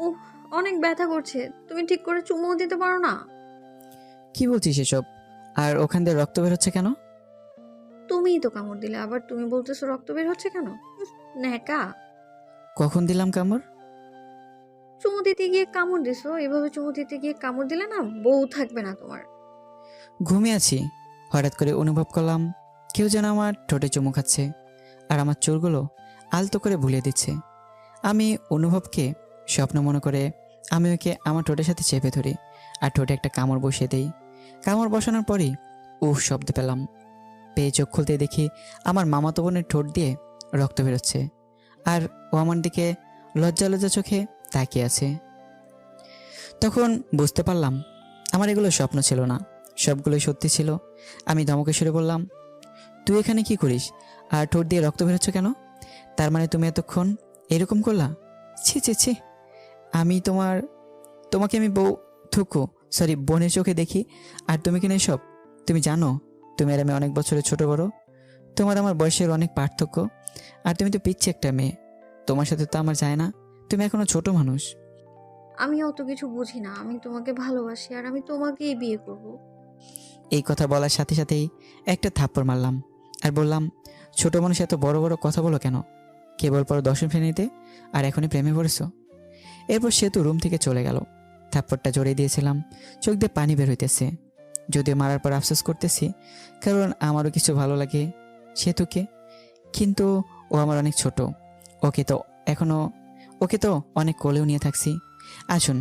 উহ, অনেক ব্যথা করছে। তুমি ঠিক করে চুমুও দিতে পারো না? কি বলছিস এসব? আর ওখান দিয়ে রক্ত বের হচ্ছে কেন? তুমিই তো কামড় দিলে, আবার তুমি বলতেছো রক্ত বের হচ্ছে কেন? ন্যাকা। কখন দিলাম কামড়? চুমু দিতে গিয়ে কামড় দিছো। এভাবে চুমু দিতে গিয়ে কামড় দিলে না, বউ থাকবে না তোমার। ঘুমিয়ে আছি, হঠাৎ করে অনুভব করলাম কেউ যেন আমার ঠোঁটে চুমু খাচ্ছে আর আমার চোরগুলো আলতো করে ভুলিয়ে দিচ্ছে। আমি অনুভবকে স্বপ্ন মনে করে আমি ওকে আমার ঠোঁটের সাথে চেপে ধরি আর ঠোঁটে একটা কামড় বসিয়ে দিই। কামড় বসানোর পরই উফ শব্দ পেলাম। পেয়ে চোখ খুলতে দেখি আমার মামাতো বোনের ঠোঁট দিয়ে রক্ত বেরোচ্ছে আর ও আমার দিকে লজ্জা লজ্জা চোখে তাকিয়ে আছে। তখন বুঝতে পারলাম আমার এগুলো স্বপ্ন ছিল না, সবগুলোই সত্যি ছিল। আমি ধমকে সুরে বললাম, তুই এখানে কি করিস আর ঠোঁট দিয়ে রক্ত বেরোচ্ছে কেন? তার মানে তুমি এতক্ষণ এরকম করলা? ছি ছি ছি, আমি তোমাকে আমি বউ থুকু সরি বোনের চোখে দেখি আর তুমি কিনা এসব? তুমি জানো তুমি আর আমি অনেক বছরের ছোট বড়, তোমার আমার বয়সের অনেক পার্থক্য, আর তুমি তো পিচ্ছি একটা মেয়ে, তোমার সাথে তো আমার যায় না, তুমি এখনো ছোট মানুষ। আমি অত কিছু বুঝি না। আমি তোমাকে ভালোবাসি আর আমি তোমাকেই বিয়ে করব। এই কথা বলার সাথে সাথেই একটা থাপ্পড় মারলাম আর বললাম, ছোট মানুষ এত বড় বড় কথা বলো কেন? কেবল পর দশম শ্রেণীতে আর এখনই প্রেমে পড়েছো? এরপর সেতু রুম থেকে চলে গেল। থাপ্পড়টা জড়িয়ে দিয়েছিলাম, চোখ দিয়ে পানি বের হইতেছে। যদিও মারার পর আফসোস করতেছি, কারণ আমারও কিছু ভালো লাগে সেতুকে, কিন্তু ও আমার অনেক ছোট। ওকে তো এখনো ওকে তো অনেক কোলেও নিয়ে থাকছি। আসুন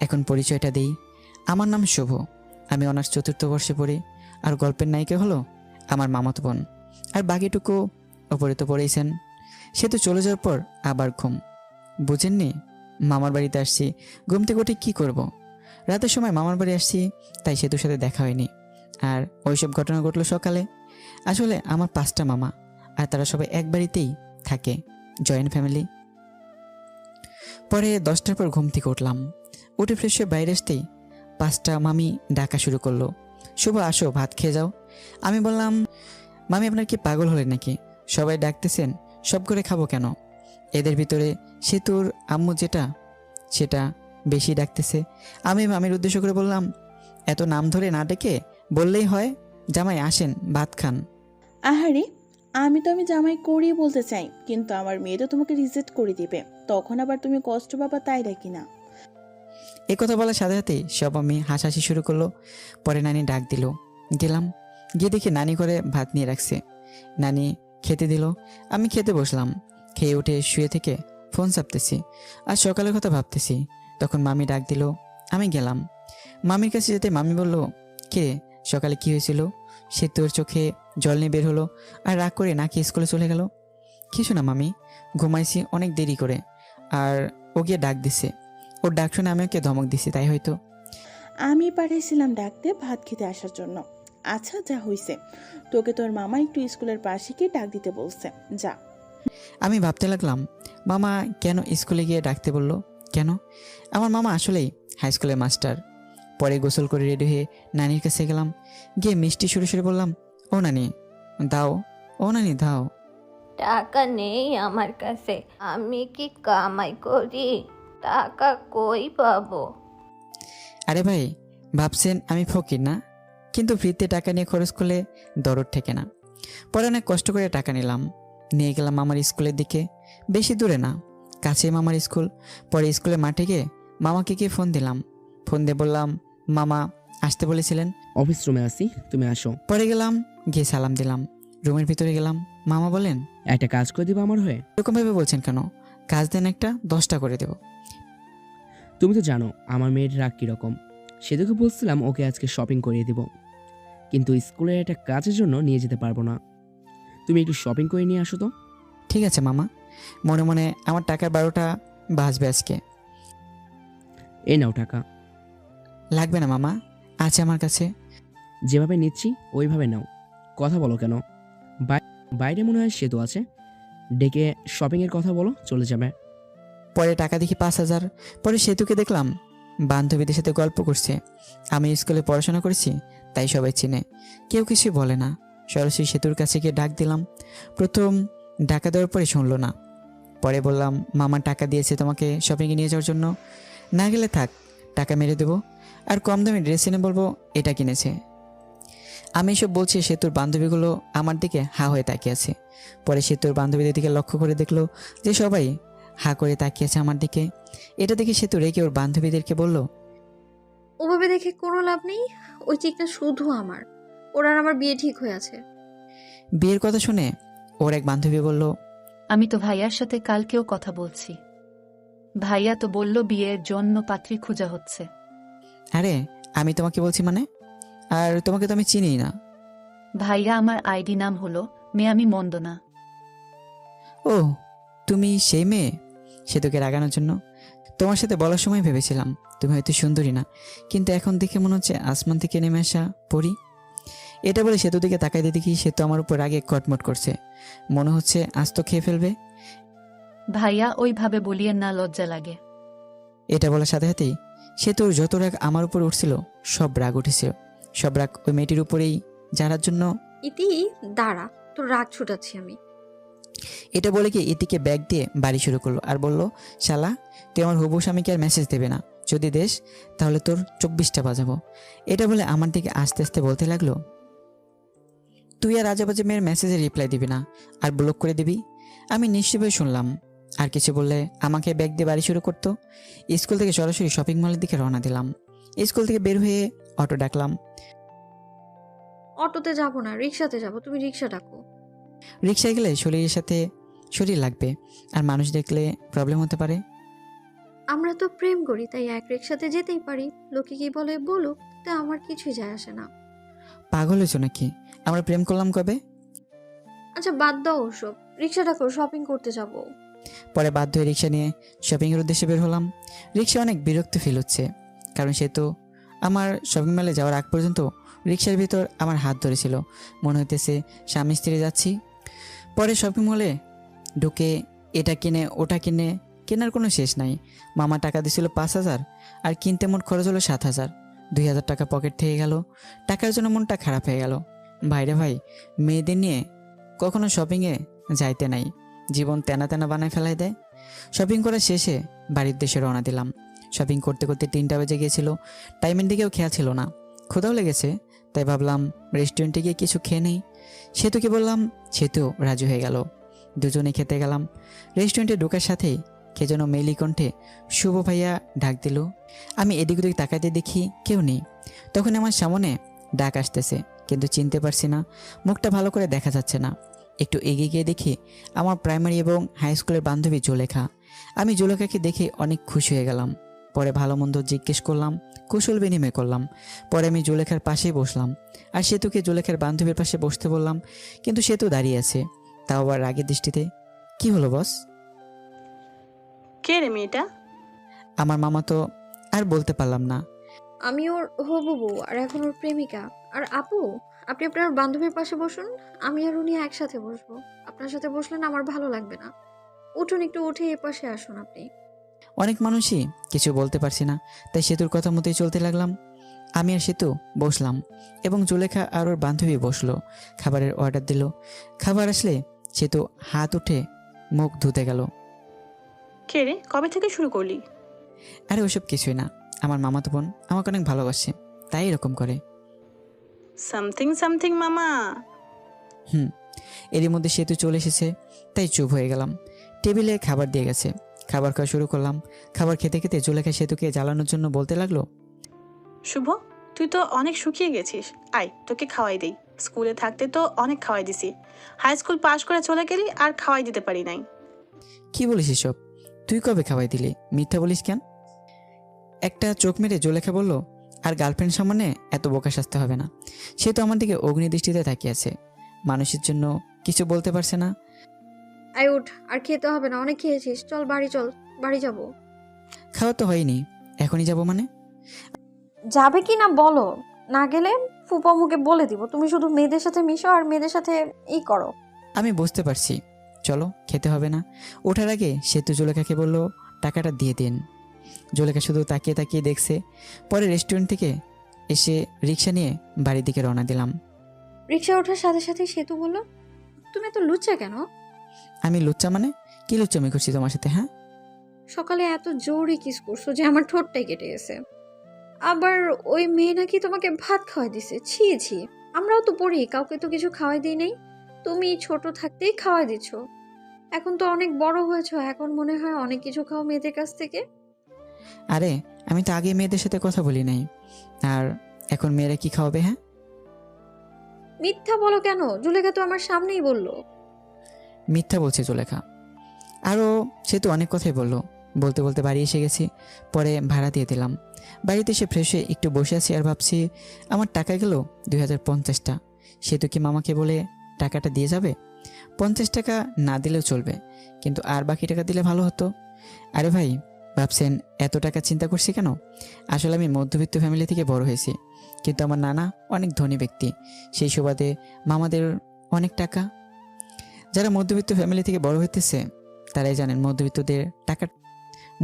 এখন পরিচয়টা দেই। আমার নাম শুভ, আমি অনার্স চতুর্থ বর্ষে পড়ি, আর গল্পের নায়িকা হলো আমার মামাতো বোন। আর বাকিটুকু ওপরে তো পড়েইছেন। সে তো চলে যাওয়ার পর আবার ঘুম, বুঝেননি? মামার বাড়িতে আসছি, ঘুম থেকে উঠে কী করব? রাতের সময় মামার বাড়ি আসছি, তাই সেতুর সাথে দেখা হয়নি। আর ওইসব ঘটনা ঘটলো সকালে। আসলে আমার 5টা মামা, আর তারা সবাই এক বাড়িতেই থাকে, জয়েন্ট ফ্যামিলি। পরে 10টার পর ঘুম থেকে উঠলাম, উঠে ফ্রেশ হয়ে বাইরে আসতেই 5টা মামি ডাকা শুরু করলো, শুভ আসো ভাত খেয়ে যাও। আমি বললাম, মামি আপনার কি পাগল হলেন নাকি? সবাই ডাকতেছেন, সব করে খাবো কেন? এদের ভিতরে সেতুর আম্মু যেটা সেটা বেশি ডাকতেছে। আমি মামির উদ্দেশ্য করে বললাম, এত নাম ধরে না ডেকে বললেই হয়, জামাই আসেন ভাত খান। আহারে, আমি জামাই করিয়ে বলতে চাই, কিন্তু আমার মেয়ে তো তোমাকে রিজেক্ট করে দিবে। তখন আবার তুমি কষ্ট পাবা, তাই নাকি না? এ কথা বলার সাথে সাথেই সব আমি হাসাহাসি শুরু করলো। পরে নানি ডাক দিল, গেলাম, গিয়ে দেখি নানি করে ভাত নিয়ে রাখছে। নানি খেতে দিল, আমি খেতে বসলাম। খেয়ে উঠে শুয়ে থেকে ফোন চাপতেছি আর সকালের কথা ভাবতেছি। তখন মামি ডাক দিল, আমি গেলাম। মামির কাছে যেতে মামি বলল, কে সকালে কি হয়েছিল? সে তোর চোখে জল নিয়ে বের হলো আর রাগ করে নাকি স্কুলে চলে গেল। কিছু না মামি, ঘুমাইছি অনেক দেরি করে, আর ও গিয়ে ডাক দিছে। ওর ডাক শুনে আমি ওকে ধমক দিছি, তাই হয়তো। আমি পাঠিয়েছিলাম ডাকতে ভাত খেতে আসার জন্য। আচ্ছা, যা হইছে, তোকে তোর মামা একটু স্কুলের পাশে গিয়ে ডাক দিতে বলছে, যা। আমি ভাবতে লাগলাম, মামা কেন স্কুলে গিয়ে ডাকতে বললো? কেন? আমার মামা আসলেই হাই স্কুলের মাস্টার। পরে গোসল করে রেডি হয়ে নানির কাছে গেলাম, গিয়ে মিষ্টি সুরে সুরে বললাম, ও নানি দাও, ও নানি দাও। টাকা নেই আমার কাছে, আমি কি কামাই করি? টাকা কই পাবো? আরে ভাই, ভাবছেন আমি ফকির না? কিন্তু ফ্রিতে টাকা নিয়ে খরচ করলে দরদ ঠেকে না। পরে অনেক কষ্ট করে টাকা নিলাম, নিয়ে গেলাম মামার স্কুলের দিকে। বেশি দূরে না, কাছে মামার স্কুল। পরে স্কুলের মাঠে গিয়ে মামাকে গিয়ে ফোন দিলাম। ফোন দিয়ে বললাম, মামা আসতে বলেছিলেন। অফিস রুমে আছি, তুমি আসো। পরে গেলাম, গিয়ে সালাম দিলাম, রুমের ভিতরে গেলাম। মামা বলেন, একটা কাজ করে দিবা আমার হয়ে? এরকমভাবে বলছেন কেন? কাজ দেন একটা, 10টা করে দেব। তুমি তো জানো আমার মেয়ের রাগ কীরকম। সেদিকে বলছিলাম ওকে আজকে শপিং করিয়ে দিব, কিন্তু স্কুলের একটা কাজের জন্য নিয়ে যেতে পারবো না। তুমি একটু শপিং করে নিয়ে আসো তো। ঠিক আছে মামা, মনে মনে আমার টাকার 12টা বাজবে আজকে। এই নাও টাকা। লাগবে না মামা, আছে আমার কাছে। যেভাবে নিচ্ছি ওইভাবে নাও। কথা বলো কেন? বাইরে মনে হয় সেতু আছে, ডেকে শপিংয়ের কথা বলো, চলে যাবে। পরে টাকা দেখি 5,000। পরে সেতুকে দেখলাম বান্ধবীদের সাথে গল্প করছে। আমি স্কুলে পড়াশোনা করেছি, তাই সবাই চিনে, কেউ কিছু বলে না। সরাসরি সেতুর কাছে গিয়ে ডাক দিলাম। প্রথম ডাকা দেওয়ার পরে শুনলো না, পরে বললাম মামা টাকা দিয়েছে তোমাকে শপিংয়ে নিয়ে যাওয়ার জন্য, না গেলে থাক, টাকা মেরে দেবো, আর কম দামে ড্রেস এনে বলবো এটা কিনেছে। আমি এসব বলছি সেতুর বান্ধবীগুলো আমার দিকে হা হয়ে তাকিয়ে আছে। পরে সেতুর বান্ধবীদের দিকে লক্ষ্য করে দেখলো যে সবাই হা করে তাকিয়ে আছে আমার দিকে। এটা দেখে সেতু রেগে ওর বান্ধবীদেরকে বলল, ওভাবে দেখে কোনো লাভ নেই, ওই চিকটা শুধু আমার, ওর আর আমার বিয়ে ঠিক হয়ে আছে। বিয়ের কথা শুনে ওর এক বান্ধবী বলল, আমি তো ভাইয়ার সাথে কালকেও কথা বলছি, ভাইয়া তো বলল বিয়ের জন্য পাত্রী খোঁজা হচ্ছে। আরে আমি তোমাকে বলছি মানে, আর তোমাকে তো আমি চিনি না। ভাইয়া আমার আইডি নাম হলো মেয়ামি মন্দনা। ও তুমি সেই মেয়ে? সেতুকে রাগানোর জন্য তোমার সাথে বলার সময় ভেবেছিলাম তুমি হয়তো সুন্দরী না, কিন্তু এখন দেখে মনে হচ্ছে আসমান থেকে নেমে আসা পরি। এটা বলে সেতু দিকে তাকাইতে দেখি সেতু আমার উপর রাগে কটমট করছে, মনে হচ্ছে আজ তো খেয়ে ফেলবে। ভাইয়া ওইভাবে বলিয়ে না, লজ্জা লাগে। এটা বলার সাথে সাথেই সেতুর যত রাগ আমার উপর উঠছিল সব রাগ উঠেছিল, সব রাগ ওই মেয়েটির উপরেই, যার জন্য। ইতি দাঁড়া, তোর রাগ ছুটাচ্ছি আমি। এটা বলে কি ইতিকে ব্যাগ দিয়ে বাড়ি শুরু করলো আর বলল, শালা তুই আমার হবু স্বামীকে আর মেসেজ দেবে না, যদি দেশ তাহলে তোর 24টা বাজাবো। এটা বলে আমার দিকে আস্তে আস্তে বলতে লাগলো, তুই আর আজেবাজে মেয়ের মেসেজে রিপ্লাই দিবি না আর ব্লক করে দিবি। আমি নিশ্চিত শুনলাম, আর কিছু বললে আমাকে ব্যাগ দিয়ে বাড়ি শুরু করতো। স্কুল থেকে সরাসরি শপিং মলের দিকে রওনা দিলাম। স্কুল থেকে বের হয়ে অটো ডাকলাম। অটোতে যাব না, রিক্সাতে যাব, তুমি রিক্সা ডাকো। রিক্সায় গেলে শরীরের সাথে শরীর লাগবে, আর মানুষ দেখলে প্রবলেম হতে পারে। আমরা তো প্রেম করি, তাই এক রিক্সাতে যেতেই পারি, লোকে কি বলে বলুক, তা আমার কিছুই যায় আসে না। পাগল হয়েছো নাকি? আমরা প্রেম করলাম কবে? আচ্ছা বাদ দাও ওসব, রিক্সা ডাকো, শপিং করতে যাব। পরে বাধ্য হয়ে রিক্সা নিয়ে শপিংয়ের উদ্দেশ্যে বের হলাম। রিক্সা অনেক বিরক্ত ফিল হচ্ছে, কারণ সে তো আমার শপিং মলে যাওয়ার আগ পর্যন্ত রিক্সার ভিতর আমার হাত ধরেছিল, মনে হইতেছে স্বামী স্ত্রী যাচ্ছি। পরে শপিং মলে ঢুকে এটা কিনে ওটা কিনে, কেনার কোনো শেষ নাই। মামা টাকা দিয়েছিল 5,000, আর কিনতে মোট খরচ হলো 7,000। 2,000 টাকা পকেট থেকে গেল, টাকার জন্য মনটা খারাপ হয়ে গেল। ভাইরে ভাই, মেয়েদের নিয়ে কখনো শপিংয়ে যাইতে নাই, জীবন তেনা তেনা বানায় ফেলাই দেয়। শপিং করার শেষে বাড়ির দেশে রওনা দিলাম। শপিং করতে করতে 3টা বেজে গিয়েছিল, টাইমের দিকেও খেয়াল ছিল না, ক্ষুধাও লেগেছে, তাই ভাবলাম রেস্টুরেন্টে গিয়ে কিছু খেয়ে নেই। সেতুকে বললাম, সেতু রাজু হয়ে গেল। দুজনে খেতে গেলাম। রেস্টুরেন্টে ঢোকার সাথেই কে যেন মেলি কণ্ঠে শুভ ভাইয়া ডাক দিল। আমি এদিক ওদিক তাকাতে দেখি কেউ নেই। তখন আমার সামনে ডাক আসতেছে, কিন্তু চিনতে পারছি না, মুখটা ভালো করে দেখা যাচ্ছে না। একটু এগিয়ে গিয়ে দেখি আমার প্রাইমারি এবং হাই স্কুলের বান্ধবী জুলেখা। আমি জুলেখাকে দেখে অনেক খুশি হয়ে গেলাম। পরে ভালো মন্দ জিজ্ঞেস করলাম, কুশল বিনিময় করলাম। পরে আমি জুলেখার পাশেই বসলাম, আর সেতুকে জুলেখার বান্ধবীর পাশে বসতে বললাম, কিন্তু সেতু দাঁড়িয়ে আছে, তাও আবার রাগের দৃষ্টিতে। কি হলো বস? কে রে মেয়েটা? আমার মামা তো আর বলতে পারলাম না। আমি ওর হবু বউ, আর এখন ওর প্রেমিকা। আর আপু, আপনি আপনার বান্ধবীর পাশে বসুন, আমি আর উনি একসাথে বসবো। আপনার সাথে বসলে না আমার ভালো লাগবে না। উঠুন, একটু উঠে এ পাশে আসুন আপনি। অনেক মানুষই কিছু বলতে পারছি না, তাই সেতুর কথা মতোই চলতে লাগলাম। আমি আর সেতু বসলাম এবং জুলেখা আর ওর বান্ধবী বসলো। খাবারের অর্ডার দিল। খাবার আসলে সেতু হাত উঠে মুখ ধুতে গেল। কে রে, কবে থেকে শুরু করলি? আরে ওসব কিছুই না, আমার মামাতো বোন আমাকে অনেক ভালোবাসে, তাই এরকম করে। সামথিং সামথিং মামা। এরই মধ্যে সেতু চলে এসেছে, তাই চুপ হয়ে গেলাম। টেবিলে খাবার দিয়ে গেছে, খাবার খাওয়া শুরু করলাম। খাবার খেতে খেতে জুলেখা সেতুকে জ্বালানোর জন্য বলতে লাগলো, শুভ, তুই তো অনেক শুকিয়ে গেছিস, আয় তোকে খাওয়াই দেই। স্কুলে থাকতে তো অনেক খাওয়াই দিছি, হাই স্কুল পাশ করে চলে গেলি আর খাওয়াই দিতে পারি নাই। কি বলিস এসব? তুই কবে খাওয়াই দিলি? মিথ্যা বলিস কেন? একটা চোখ মেরে জুলেখা বলল, আর গার্লফ্রেন্ড সামনে এত বোকা সাজতে হবে না। সে তো আমার দিকে অগ্নিদৃষ্টিতে তাকিয়ে আছে, মানুষের জন্য কিছু বলতে পারছে না। আয় উঠ, আর খেতে হবে না, অনেক খেয়েছিস, চল বাড়ি চল, বাড়ি যাব। খাওয়া তো হয়নি, এখনই যাব মানে? যাবে কি না বলো, না গেলে ফুপা মুখে বলে দিব তুমি শুধু মেয়েদের সাথে মিশো আর মেয়েদের সাথে এই করো। আমি বুঝতে পারছি, চলো খেতে হবে না। ওঠার আগে সেতু জুলেখাকে বলল, টাকাটা দিয়ে দিন। জুলেখা শুধু তাকিয়ে তাকিয়ে দেখছে। পরে রেস্টুরেন্ট থেকে এসে রিক্সা নিয়ে বাড়ির দিকে রওনা দিলাম। রিক্সা ওঠার সাথে সাথে সেতু বলল, তুমি এত লুচ্চা কেন? আমি লুচ্চা মানে? কি লুচ্চামি করছি তোমার সাথে? হ্যাঁ, সকালে এত জোরে কিস করছো যে আমার ঠোঁটটাই কেটে গেছে। আবার ওই মেয়ে নাকি তোমাকে ভাত খাওয়াই দিছে। ছি ছি, আমরাও তো পড়ি, কাউকে তো কিছু খাওয়াই দিই নাই। তুমি ছোট থাকতেই খাওয়াই দিচ্ছ। এখন তো অনেক বড় হয়েছো, এখন মনে হয় অনেক কিছু খাও মেয়েদের কাছ থেকে। আরে আমি তো আগে মেয়েদের সাথে কথা বলি নাই, আর এখন মেয়েরা কি খাওয়াবে? হ্যাঁ, মিথ্যা বলো কেন? জুলেখা তো আমার সামনেই বললো। মিথ্যা বলছে জুলেখা। আরও সে তো অনেক কথাই বললো। বলতে বলতে বাড়ি এসে গেছি, পরে ভাড়া দিয়ে দিলাম। বাড়িতে এসে ফ্রেশ হয়ে একটু বসে আছি আর ভাবছি আমার টাকা গেল 2050টা। সে তো কি মামাকে বলে টাকাটা দিয়ে যাবে? 50 টাকা না দিলেও চলবে, কিন্তু আর বাকি টাকা দিলে ভালো হতো। আরে ভাই, ভাবছেন এত টাকা চিন্তা করছি কেন? আসলে আমি মধ্যবিত্ত ফ্যামিলি থেকে বড় হয়েছি, কিন্তু আমার নানা অনেক ধনী ব্যক্তি। সেই সুবাদে মামাদের অনেক টাকা। যারা মধ্যবিত্ত ফ্যামিলি থেকে বড় হইতেছে তারাই জানেন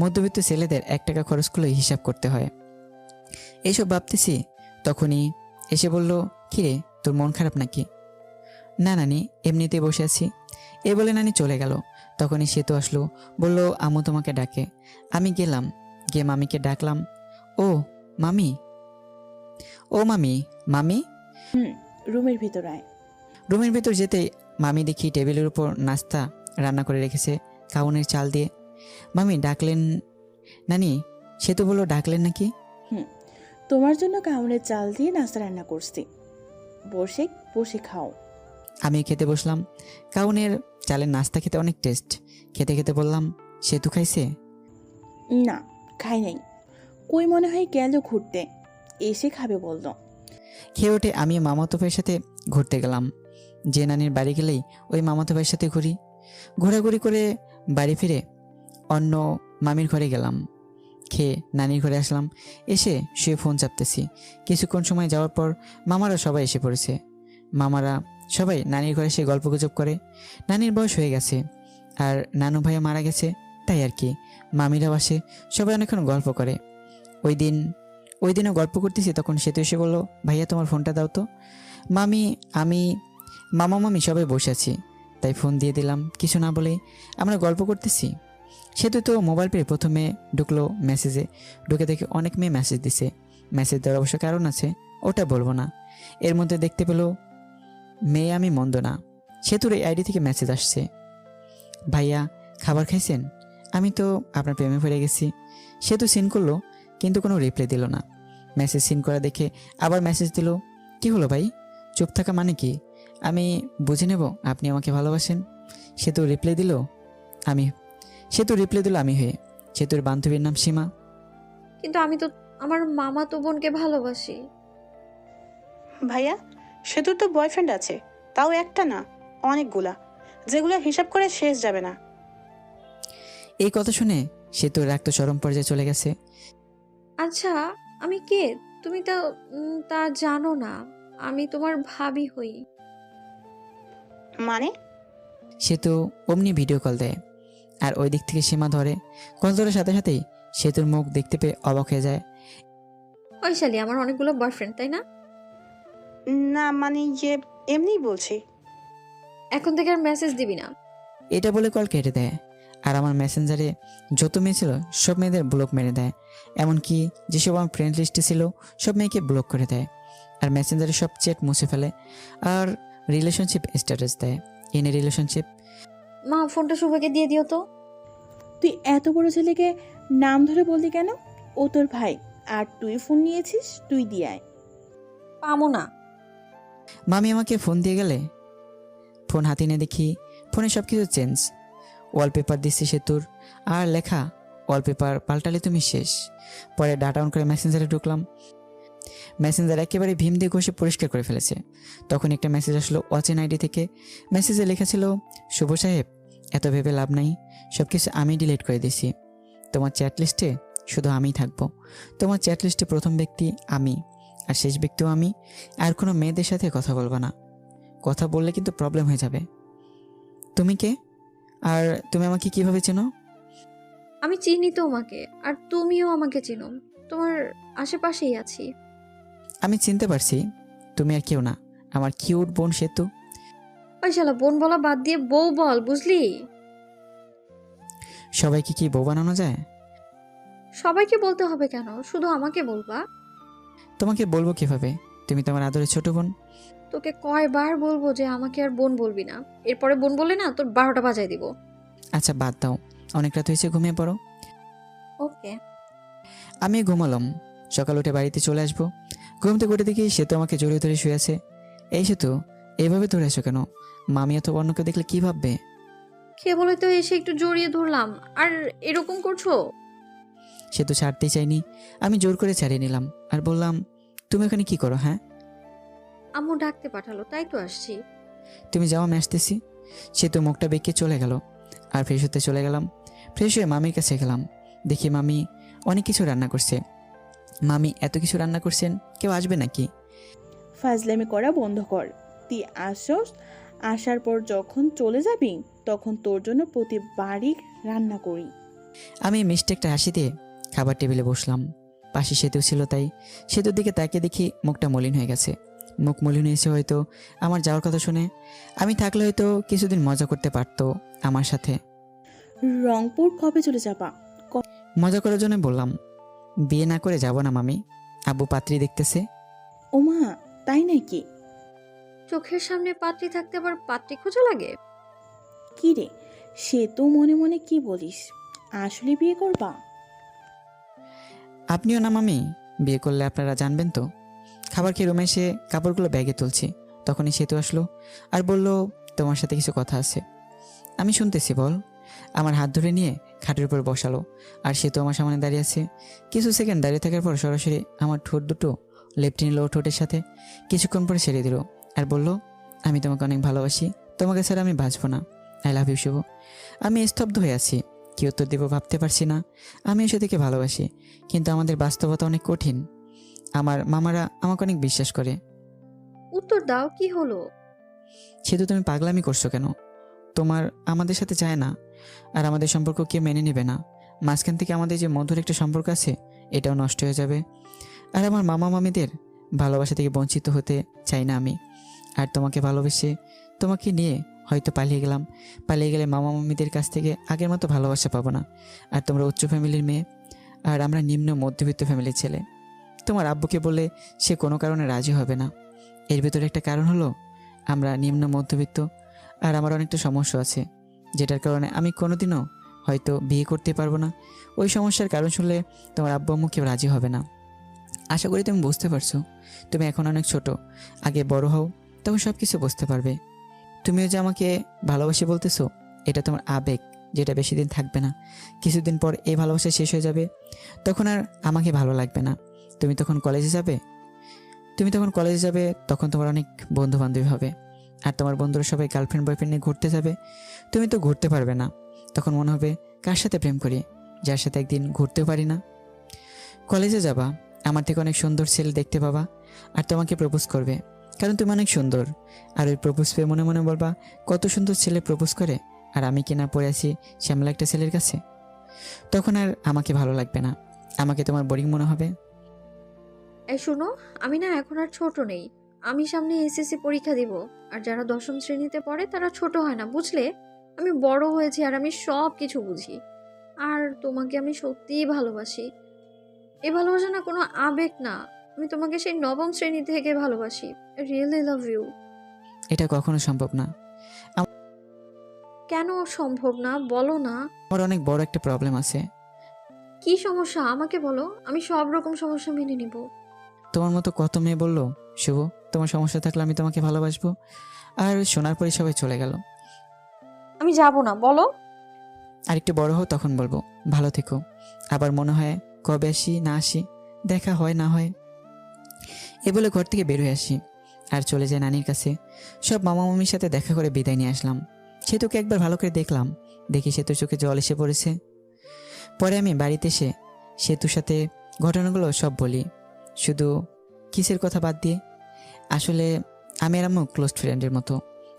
মধ্যবিত্ত ছেলেদের 1 টাকা খরচ করলে হিসাব করতে হয়। এইসব ভাবতেছি, তখনই এসে বলল, কিরে তোর মন খারাপ নাকি? না নানি, এমনিতেই বসে আছি। এ বলে নানি চলে গেল। তখনই সে তো আসলো, বলল আম্মু তোমাকে ডাকে। আমি গেলাম, গিয়ে মামিকে ডাকলাম। ও মামি, ও মামি, মামি। রুমের ভিতর আয়। রুমের ভিতর যেতেই মামি দেখি টেবিলের উপর নাস্তা রান্না করে রেখেছে কাউনের চাল দিয়ে। মামি ডাকলেন? নানি, সে তো বললো ডাকলেন নাকি? তোমার জন্য কাউনের চাল দিয়ে নাস্তা রান্না করছি, বসে বসে খাও। আমি খেতে বসলাম। কাউনের চালের নাস্তা খেতে অনেক টেস্ট। খেতে খেতে বললাম, সেতু খাইছে? না, খাই নাই। কই মনে হয় গেল ঘুরতে, এসে খাবে বললো। খেয়ে উঠে আমি মামাতো ভাইয়ের সাথে ঘুরতে গেলাম। যে নানির বাড়ি গেলেই ওই মামাতো ভাইয়ের সাথে ঘুরি। ঘোরাঘুরি করে বাড়ি ফিরে অন্য মামির ঘরে গেলাম। খেয়ে নানির ঘরে আসলাম। এসে শুয়ে ফোন চাপতেছি। কিছুক্ষণ সময় যাওয়ার পর মামারা সবাই এসে পড়েছে। মামারা সবাই নানির ঘরে এসে গল্পগুজব করে। নানির বয়স হয়ে গেছে আর নানু ভাইয়া মারা গেছে, তাই আর কি। মামিরাও আসে, সবাই অনেকক্ষণ গল্প করে। ওই দিনও গল্প করতেছি, তখন সে তো এসে বললো, ভাইয়া তোমার ফোনটা দাও তো। আমি মামা সবাই বসে আছি, তাই ফোন দিয়ে দিলাম। কিছু না বলে আমরা গল্প করতেছি। সেতু তো মোবাইল পেয়ে প্রথমে ঢুকলো মেসেজে। ঢুকে দেখে অনেক মেয়ে মেসেজ দিছে। মেসেজ দেওয়ার অবশ্য কারণ আছে, ওটা বলবো না। এর মধ্যে দেখতে পেলো মেয়ে আমি মন্দ না। সেতুর এই আইডি থেকে মেসেজ আসছে, ভাইয়া খাবার খাইছেন? আমি তো আপনার প্রেমে পড়ে গেছি। সেতু সিন করলো, কিন্তু কোনো রিপ্লাই দিল না। মেসেজ সিন করা দেখে আবার মেসেজ দিল, কি হলো ভাই, চুপ থাকা মানে কি? আমি বুঝে নেব আপনি আমাকে ভালোবাসেন। সেতু রিপ্লাই দিল আমি হয়ে। সেতুর বান্ধবীর নাম সীমা। কিন্তু আমি তো আমার মামাতো বোনকে ভালোবাসি। ভাইয়া, সেতুর তো বয়ফ্রেন্ড আছে, তাও একটা না, অনেকগুলা, যেগুলো হিসাব করে শেষ যাবে না। এই কথা শুনে সেতুর রাগ তো চরম পর্যায়ে চলে গেছে। আচ্ছা, আমি কে তুমি তো তা জানো না। আমি তোমার ভাবি হই। মানে? সেতু অমনি ভিডিও কল দেয়, আর ওই দিক থেকে সীমা ধরে। কল ধরার সাথে সাথেই সেতুর মুখ দেখতে পেয়ে অবাক হয়ে যায়। ওই শালি, আমার অনেকগুলো বয়ফ্রেন্ড, তাই না? না মানে এমনিই বলছি। এখন থেকে আর মেসেজ দিবি না। এটা বলে কল কেটে দেয়। আর আমার মেসেঞ্জারে যত মেয়ে ছিল সব মেয়েদের ব্লক মেরে দেয়। এমনকি যেসব আমার ফ্রেন্ড লিস্টে ছিল সব মেয়েকে ব্লক করে দেয়। আর মেসেঞ্জারে সব চ্যাট মুছে ফেলে। আর রিলেশনশিপ স্ট্যাটাস দেয়, এনে রিলেশনশিপ। মা, ফোনটা শুভকে দিয়ে দিও তো। তুই এত বড় ছেলেকে নাম ধরে বললি কেন? ও তোর ভাই, আর তুই ফোন নিয়েছিস, তুই দিয়ে আয়। পামো না। মামি আমাকে ফোন দিয়ে গেলে ফোন হাতে নিয়ে দেখি ফোনে সব কিছু চেঞ্জ। ওয়ালপেপার দিচ্ছে সেতুর, আর লেখা, ওয়ালপেপার পাল্টালে তুমি শেষ। পরে ডাটা অন করে মেসেঞ্জারে ঢুকলাম। মেসেঞ্জার একেবারে ভীম দিয়ে ঘষে পরিষ্কার করে ফেলেছে। তখন একটা মেসেজ আসলো অচেন আইডি থেকে। মেসেজে লেখা ছিল, শুভ সাহেব, এত ভেবে লাভ নাই, সব কিছু আমি ডিলিট করে দিছি। তোমার চ্যাট লিস্টে শুধু আমিই থাকবো। তোমার চ্যাট লিস্টে প্রথম ব্যক্তি আমি, আর শেষ ব্যক্তিও আমি। আর কোনো মেয়েদের সাথে কথা বলবা না, কথা বললে কিন্তু প্রবলেম হয়ে যাবে। তুমি কে? আর তুমি আমাকে কিভাবে চেনো? আমি চিনি তোমাকে, আর তুমিও আমাকে চিনো। তোমার আশেপাশেই আছি। আমি চিনতে পারছি, তুমি আর কেউ না, আমার কিউট বোন সেতু। ওই শালা, বোন বলা বাদ দিয়ে বউ বল, বুঝলি? সবাইকে কি বউ বানানো যায়? সবাইকে বলতে হবে কেন? শুধু আমাকে বলবা? তোমাকে বলবো কিভাবে? তুমি তোমার আদরের ছোট বোন। তোকে কয়বার বলবো যে আমাকে আর বোন বলবি না? এরপরে বোন বললে না তোর 12টা বাজায় দিব। আচ্ছা বাদ দাও, অনেক রাত হয়েছে, ঘুমিয়ে পড়ো। ওকে। আমি ঘুমালাম। সকাল উঠে বাড়িতে চলে আসবো। ঘুম থেকে উঠে দেখি সে তো আমাকে জড়িয়ে ধরে শুয়ে আছে। এই সে তো, এইভাবে ধরে আছো কেন? মামি এত অন্যকে দেখলে কি ভাববে? খেয়ে বলে তো এসে একটু জড়িয়ে ধরলাম, আর এরকম করছো? সে তো ছাড়তেই চাইনি। আমি জোর করে ছাড়িয়ে নিলাম আর বললাম, তুমি ওখানে কি করো? হ্যাঁ, আম্মু ডাকতে পাঠালো, তাই তো আসছি। তুমি যাও, আমি আসতেছি। সে তো মুখটা বেঁকে চলে গেল। আর ফ্রেশ হতে চলে গেলাম। ফ্রেশ হয়ে মামির কাছে গেলাম। দেখি মামি অনেক কিছু রান্না করছে। মামি এত কিছু রান্না করছেন, কেউ আসবে নাকি? ফাজলামি করা বন্ধ কর। তুই আসস, আসার পর যখন চলে যাবি তখন তোর জন্য প্রতিবারই রান্না করি। আমি মিষ্টি একটা হাসি দিয়ে খাবার টেবিলে বসলাম। পাশে সেতু ছিল, তাই সেতুর দিকে তাকিয়ে দেখি মুখটা মলিন হয়ে গেছে। মুখ মলিন হয়েছে হয়তো আমার যাওয়ার কথা শুনে। আমি থাকলে হয়তো কিছুদিন মজা করতে পারতো আমার সাথে। রংপুর কবে চলে যাবা? মজা করার জন্য বললাম, বিয়ে না করে যাব না মামি, আব্বু পাত্রী দেখতেছে। ওমা, তাই নাকি? চোখের সামনে পাত্রী থাকতে আবার পাত্রী খোঁজা লাগে? কি রে, সে তো মনে মনে কি বলিস? আসলে বিয়ে করবা? আপনিও না মামি, বিয়ে করলে আপনারা জানবেন তো। খাবার খেয়ে রুমে এসে কাপড়গুলো ব্যাগে তুলছি, তখনই সেতু আসলো আর বলল, তোমার সাথে কিছু কথা আছে। আমি শুনতেছি, বল। আমার হাত ধরে নিয়ে খাটের উপর বসালো আর সেতু আমার সামনে দাঁড়িয়ে আছে। কিছু সেকেন্ড দাঁড়িয়ে থাকার পর সরাসরি আমার ঠোঁট দুটো লেপটে নিল ঠোঁটের সাথে। কিছুক্ষণ পরে ছেড়ে দিল আর বলল, আমি তোমাকে অনেক ভালোবাসি, তোমাকে ছাড়া আমি বাঁচবো না। আই লাভ ইউ শুভ। আমি স্তব্ধ হয়ে আছি, কি উত্তর দেবো ভাবতে পারছি না। আমিও সেদিকে ভালোবাসি, কিন্তু আমাদের বাস্তবতা অনেক কঠিন। আমার মামারা আমাকে অনেক বিশ্বাস করে। উত্তর দাও, কি হলো? সেতু, তুমি পাগলামি করছো কেন? তোমার আমাদের সাথে যায় না, আর আমাদের সম্পর্ক কেউ মেনে নেবে না। মাঝখান থেকে আমাদের যে মধুর একটা সম্পর্ক আছে, এটাও নষ্ট হয়ে যাবে। আর আমার মামা মামিদের ভালোবাসা থেকে বঞ্চিত হতে চাই না আমি। আর তোমাকে ভালোবেসে তোমাকে নিয়ে হয়তো পালিয়ে গেলাম। পালিয়ে গেলে মামা মামিদের কাছ থেকে আগের মতো ভালোবাসা পাবো না। আর তোমরা উচ্চ ফ্যামিলির মেয়ে, আর আমরা নিম্ন মধ্যবিত্ত ফ্যামিলির ছেলে। তোমার আব্বুকে বলে সে কোনো কারণে রাজি হবে না। এর ভিতরে একটা কারণ হলো, আমরা নিম্ন মধ্যবিত্ত, আর আমার অনেকটা সমস্যা আছে, যেটার কারণে আমি কোনোদিনও হয়তো বিয়ে করতে পারবো না। ওই সমস্যার কারণ শুনলে তোমার আব্বু আম্মু কেউ রাজি হবে না। আশা করি তুমি বুঝতে পারছো। তুমি এখন অনেক ছোট, আগে বড় হও, তখন সব কিছু বুঝতে পারবে। তুমিও যে আমাকে ভালোবাসি বলতেছো, এটা তোমার আবেগ, যেটা বেশি দিন থাকবে না। কিছুদিন পর এই ভালোবাসা শেষ হয়ে যাবে, তখন আর আমাকে ভালো লাগবে না। তুমি তখন কলেজে যাবে। তখন তোমার অনেক বন্ধু বান্ধবী হবে, আর তোমার বন্ধুরা সবাই গার্লফ্রেন্ড বয়ফ্রেন্ড নিয়ে ঘুরতে যাবে। তুমি তো ঘুরতে পারবে না। তখন মনে হবে, কার সাথে প্রেম করি, যার সাথে একদিন ঘুরতেও পারি না। কলেজে যাবা, আমার থেকে অনেক সুন্দর ছেলে দেখতে পাবা, আর তোমাকে প্রপোজ করবে, কারণ তুমি অনেক সুন্দর। আর ওই প্রপোজ পেয়ে মনে মনে বলবা, কত সুন্দর ছেলে প্রপোজ করে, আর আমি কিনা পড়ে আছি শ্যামলা একটা ছেলের কাছে। তখন আর আমাকে ভালো লাগবে না, আমাকে তোমার বোরিং মনে হবে। এই শোনো, আমি না এখন আর ছোট নেই। আমি সামনে এসএসসি পরীক্ষা দিব, আর যারা 10ম শ্রেণীতে পড়ে তারা ছোট হয় না, বুঝলে? আমি বড় হয়েছি আর আমি সব কিছু বুঝি। আর তোমাকে আমি সত্যিই ভালোবাসি। এই ভালোবাসা না কোনো আবেগ না, আমি তোমাকে সেই 9ম শ্রেণী থেকে ভালোবাসি। I really love you. এটা কখনো সম্ভব না। কেন সম্ভব না বলো না? আমার অনেক বড় একটা প্রবলেম আছে। কি সমস্যা আমাকে বলো, আমি সব রকম সমস্যা মেনে নিব। তোমার মতো কত মেয়ে বললো, শুভ তোমার সমস্যা থাকলে আমি তোমাকে ভালোবাসবো, আর শোনার পরে সবাই চলে গেল। আমি যাব না, বলো। আর একটু বড় হও, তখন বলবো, ভালো থেকো। আবার মনে হয়, কবে আসি না আসি, দেখা হয় না হয়। এ বলে ঘর থেকে বের হয়ে আসি আর চলে যায় নানির কাছে। সব মামা মামির সাথে দেখা করে বিদায় নিয়ে আসলাম। সেতুকে একবার ভালো করে দেখলাম, দেখি সেতুর চোখে জল এসে পড়েছে। পরে আমি বাড়িতে এসে সেতুর সাথে ঘটনাগুলো সব বলি, শুধু কিসের কথা বাদ দিয়ে। আসলে আমি আর আম্মু ক্লোজ ফ্রেন্ডের মতো।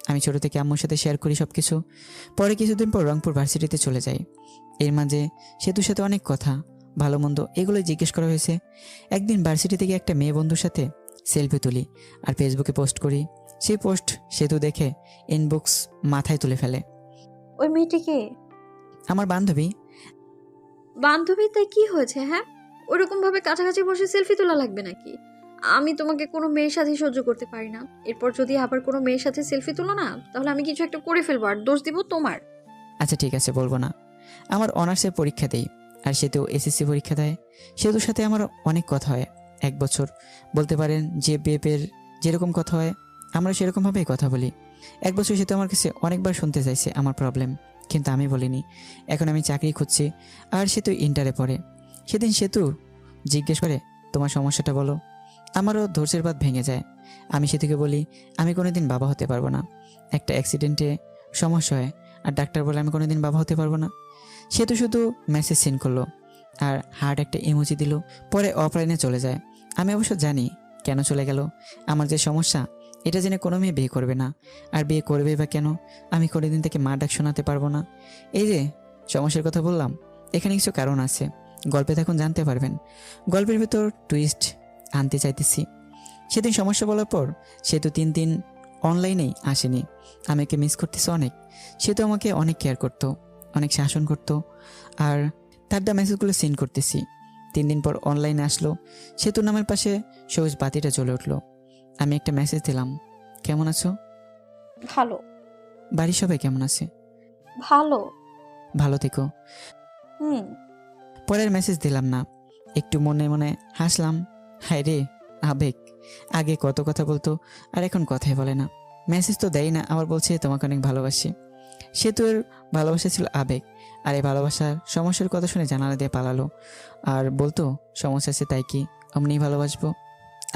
আমি ছোটো থেকে আম্মুর সাথে শেয়ার করি সব কিছু। পরে কিছুদিন পর রংপুর ভার্সিটিতে চলে যাই। এর মাঝে সেতুর সাথে অনেক কথা, ভালো মন্দ এগুলোই জিজ্ঞেস করা হয়েছে। একদিন ভার্সিটি থেকে একটা মেয়ে বন্ধুর সাথে সেলফি তুলি আর ফেসবুকে পোস্ট করি। সেই পোস্ট সেতু দেখে ইনবক্স মাথায় তুলে ফেলে। ওই মেয়েটিকে? আমার বান্ধবী। বান্ধবী তাই কি হয়েছে? হ্যাঁ, ওরকম ভাবে কাছাকাছি বসে সেলফি তোলা লাগবে নাকি? আমি তোমাকে কোনো মেয়ের সাথে সহ্য করতে পারি না। এরপর যদি আবার কোনো মেয়ের সাথে সেলফি তুলো না, তাহলে আমি কিছু একটা করে ফেলবো আর দোষ দিব তোমার। আচ্ছা ঠিক আছে, বলবো না। আমার অনার্সের পরীক্ষা দেই, আর সেতেও এসএসসি পরীক্ষা দেয়। সেতুর সাথে আমার অনেক কথা হয়। 1 বছর বলতে পারেন যে বেপের যেরকম কথা হয় আমরা সেরকমভাবেই কথা বলি। 1 বছর সেতু আমার কাছে অনেকবার শুনতে চাইছে আমার প্রবলেম, কিন্তু আমি বলিনি। এখন আমি চাকরি খুঁজছি, আর সেতু ইন্টারে পড়ে। সেদিন সেতু জিজ্ঞেস করে, তোমার সমস্যাটা বলো। আমারও ধৈর্যের বাঁধ ভেঙে যায়। আমি সেতুকে বলি, আমি কোনোদিন বাবা হতে পারবো না। একটা অ্যাক্সিডেন্টে সমস্যা হয়, আর ডাক্তার বলে আমি কোনোদিন বাবা হতে পারবো না। সেতু শুধু মেসেজ সেন্ড করলো আর হার্ট একটা ইমোজি দিল, পরে অফলাইনে চলে যায়। আমি অবশ্য জানি কেন চলে গেল। আমার যে সমস্যা এটা জেনে কোনো মেয়ে বিয়ে করবে না, আর বিয়ে করবে বা কেন? আমি কোনোদিন থেকে মা ডাক শোনাতে পারবো না। এই যে সমস্যার কথা বললাম, এখানে কিছু কারণ আছে, গল্পে তখন জানতে পারবেন। গল্পের ভেতর টুইস্ট আনতে চাইতেছি। সেদিন সমস্যা বলার পর সেতু 3 দিন অনলাইনেই আসেনি। আমি ওকে মিস করতেছি অনেক। সেতু আমাকে অনেক কেয়ার করতো, অনেক শাসন করতো, আর তার দা মেসেজগুলো সেন্ড করতেছি। 3 দিন পর অনলাইনে আসলো। সেতুর নামের পাশে সবুজ বাতিটা জ্বলে উঠলো। আমি একটা মেসেজ দিলাম, কেমন আছো? ভালো। বাড়ির সবাই কেমন আছে? ভালো। ভালো থেকো। হুম। পরের মেসেজ দিলাম না, একটু মনে মনে হাসলাম। হায় রে আবেগ, আগে কত কথা বলতো আর এখন কথাই বলে না। মেসেজ তো দেয় না, আবার বলছে তোমাকে অনেক ভালোবাসি। সেতুর ভালোবাসা ছিল আবেগ, আর এই ভালোবাসার সমস্যার কথা শুনে জানালা দিয়ে পালালো, আর বলতো সমস্যা আছে তাই কি অমনি ভালোবাসবো।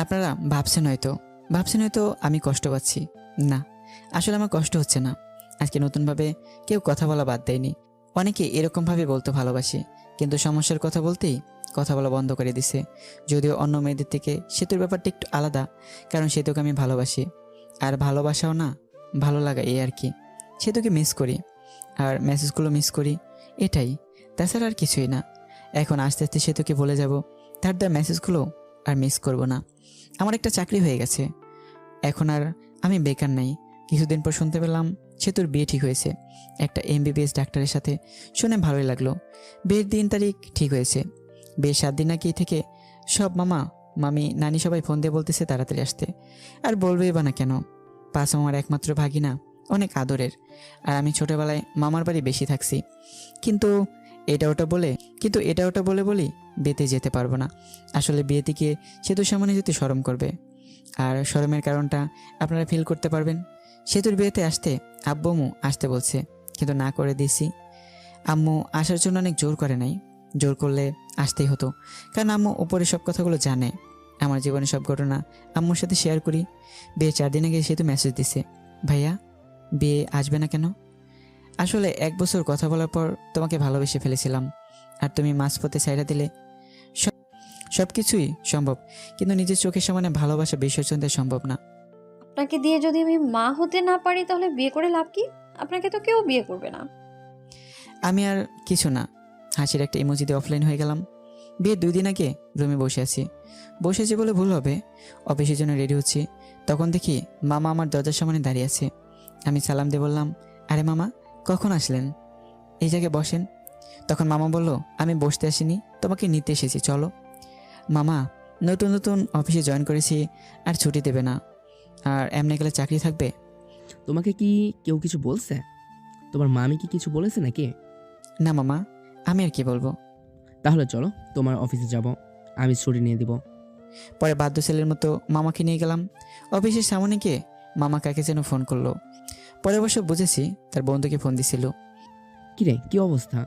আপনারা ভাবছেন হয়তো আমি কষ্ট পাচ্ছি। না, আসলে আমার কষ্ট হচ্ছে না। আজকে নতুনভাবে কেউ কথা বলা বাদ দেয়নি। অনেকে এরকমভাবে বলতো ভালোবাসি, কিন্তু সমস্যার কথা বলতেই কথা বলা বন্ধ করে দিছে। যদিও অন্য মেয়েদের থেকে সেতুর ব্যাপারটা একটু আলাদা, কারণ সেতুকে আমি ভালোবাসি, আর ভালোবাসাও না ভালো লাগা এই আর কি। সেতুকে মিস করি, আর মেসেজগুলো মিস করি, এটাই, তাছাড়া আর কিছুই না। এখন আস্তে আস্তে সেতুকে বলে যাব তার দেওয়া মেসেজগুলো আর মিস করব না। আমার একটা চাকরি হয়ে গেছে, এখন আর আমি বেকার নাই। কিছুদিন পর শুনতে পেলাম সেতুর বিয়ে ঠিক হয়েছে একটা এমবিবিএস ডাক্তারের সাথে। শুনে ভালোই লাগলো। বিয়ের দিন তারিখ ঠিক হয়েছে। বিয়ের 7 দিন আগে থেকে সব মামা মামি নানি সবাই ফোন দিয়ে বলতেছে তাড়াতাড়ি আসতে। আর বলবেই বা না কেন, পাঁচ আমার একমাত্র ভাগিনা, অনেক আদরের। আর আমি ছোটবেলায় মামার বাড়ি বেশি থাকছি, কিন্তু এটা ওটা বলে বলি বিয়েতে যেতে পারবো না। আসলে বিয়েতে গিয়ে সেতুর সামনে যেতে শরম করবে, আর শরমের কারণটা আপনারা ফিল করতে পারবেন। সেতুর বিয়েতে আসতে আব্বু আম্মু আসতে বলছে, কিন্তু না করে দিয়েছি। আম্মু আসার জন্য অনেক জোর করে নাই, জোর করলে আসতেই হতো, কারণ আম্মু উপরে সব কথাগুলো জানে। আমার জীবনের সব ঘটনা আম্মুর সাথে শেয়ার করি। বিয়ের 4 দিন আগে সেতু মেসেজ দিছে, ভাইয়া বিয়ে আসবে না কেন? আসলে 1 বছর কথা বলার পর তোমাকে ভালোবেসে ফেলেছিলাম, আর তুমি মাঝপথে ছাইড়া দিলে। সব কিছুই সম্ভব, কিন্তু নিজের চোখের সামনে ভালোবাসা বিসর্জন দেওয়া সম্ভব না। আপনাকে দিয়ে যদি আমি মা হতে না পারি, তাহলে বিয়ে করে লাভ কি? আপনাকে তো কেউ বিয়ে করবে না। আমি আর কিছু না, হাসির একটা ইমোজি দিয়ে অফলাইন হয়ে গেলাম। বিয়ের 2 দিন আগে রুমে বসে আছি বলে ভুল হবে, অফিসের জন্য রেডি হচ্ছি। তখন দেখি মামা আমার দরজার সামনে দাঁড়িয়ে আছে। আমি সালাম দিয়ে বললাম, আরে মামা কখন আসলেন, এই জায়গায় বসেন। তখন মামা বলল, আমি বসতে আসিনি, তোমাকে নিতে এসেছি, চলো। মামা, নতুন অফিসে জয়েন করেছি, আর ছুটি দেবে না, আর এমনি গেলে চাকরি থাকবে। তোমাকে কি কেউ কিছু বলছে? তোমার মামি কি কিছু বলেছে নাকি? না মামা, আমি আর কি বলবো। তাহলে চলো তোমার অফিসে যাব, আমি ছুটি নিয়ে দিব। পরে বাধ্য ছেলের মতো মামাকে নিয়ে গেলাম। অফিসের সামনে গিয়ে মামা কাকে যেন ফোন করলো। পরে অবশ্য বুঝেছি তার বন্ধুকে ফোন দিছিল। কিরে, কি অবস্থা?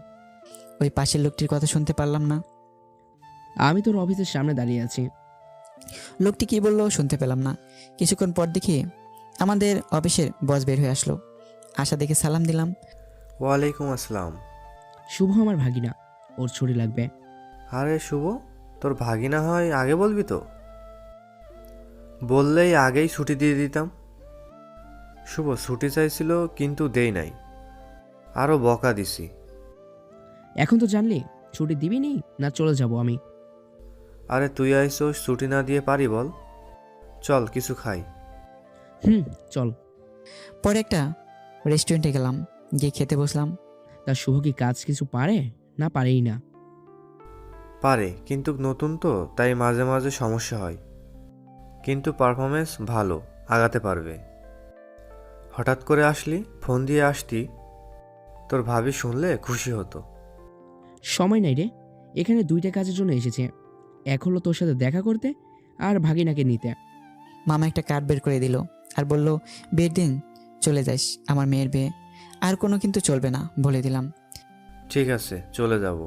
ওই পাশের লোকটির কথা শুনতে পারলাম না। আমি তোর অফিসের সামনে দাঁড়িয়ে আছি। লোকটি কি বললো শুনতে পেলাম না। কিছুক্ষণ পর দেখি আমাদের অফিসের বস বের হয়ে আসলো। আশা দেখে সালাম দিলাম। ওয়ালাইকুম আসসালাম। শুভ আমার ভাগিনা, ওর ছুটি লাগবে। আরে শুভ, তোর ভাগিনা হয় আগে বলবি তো, বললেই আগেই ছুটি দিয়ে দিতাম। শুভ ছুটি চাইছিল কিন্তু দেই নাই, আরও বকা দিছি। এখন তো জানলি, ছুটি দিবি নি না চলে যাব আমি? আরে তুই আইসোস, ছুটি না দিয়ে পারি বল? চল কিছু খাই। চল। পরে একটা রেস্টুরেন্টে গেলাম, গিয়ে খেতে বসলাম। তা শুভ কি কাজ কিছু পারে, না পারেই না? পারে, কিন্তু নতুন তো, তাই মাঝে মাঝে সমস্যা হয়। কিন্তু পারফরমেন্স ভালো, আগাতে পারবে। হঠাৎ করে আসলি, ফোন দিয়ে আসতি, তোর ভাবি শুনলে খুশি হতো। সময় নাই রে, এখানে 2টা কাজের জন্য এসেছে। এক হলো তোর সাথে দেখা করতে, আর ভাগিনাকে নিতে। মামা একটা কার্ড বের করে দিল আর বলল, বিয়ের দিন চলে যাস, আমার মেয়ের বিয়ে, আর কোনো কিন্তু চলবে না, বলে দিলাম। ঠিক আছে, চলে যাব।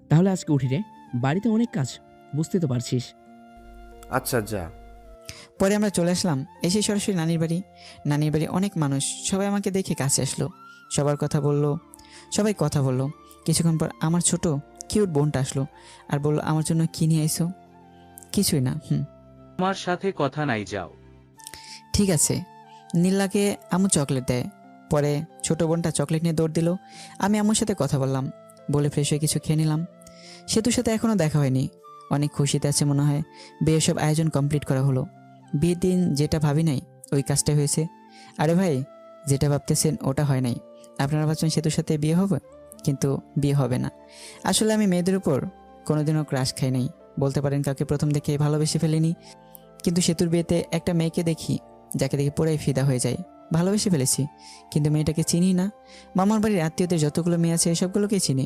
তাহলে আজকে উঠি রে, বাড়িতে অনেক কাজ, বুঝতে তো পারছিস। আচ্ছা, যা। পরে আমরা চলে আসলাম, এসে সরাসরি নানির বাড়ি। নানির বাড়ি অনেক মানুষ, সবাই আমাকে দেখে কাছে আসলো, সবার কথা বললো, সবাই কথা বললো। কিছুক্ষণ পর আমার ছোট কিউট বোনটা আসলো আর বলল, আমার জন্য কি নিয়ে আইসো? কিছুই না। আমার সাথে কথা নাই, যাও। ঠিক আছে। নীলাকে আম্মু চকলেট দেয়। পরে ছোট বোনটা চকলেট নিয়ে দৌড় দিল। আমি আম্মুর সাথে কথা বললাম, বলে ফ্রেশ হয়ে কিছু খেয়ে নিলাম। সেতুর সাথে এখনও দেখা হয়নি, অনেক খুশিতে আছে মনে হয়। বিয়ের সব আয়োজন কমপ্লিট করা হলো। বিয়ের দিন যেটা ভাবি নাই ওই কাজটা হয়েছে। আরে ভাই, যেটা ভাবতেছেন ওটা হয় নাই। আপনারা ভাবছেন সেতুর সাথে বিয়ে হবে, কিন্তু বিয়ে হবে না। আসলে আমি মেয়েদের উপর কোনোদিনও ক্রাশ খাই নাই, বলতে পারেন কাউকে প্রথম দেখে ভালোবেসে ফেলিনি। কিন্তু সেতুর বিয়েতে একটা মেয়েকে দেখি, যাকে দেখে পুরাই ফিদা হয়ে যায়, ভালোবেসে ফেলেছি। কিন্তু মেয়েটাকে চিনি না। মামার বাড়ির আত্মীয়দের যতগুলো মেয়ে আছে সবগুলোকেই চিনি,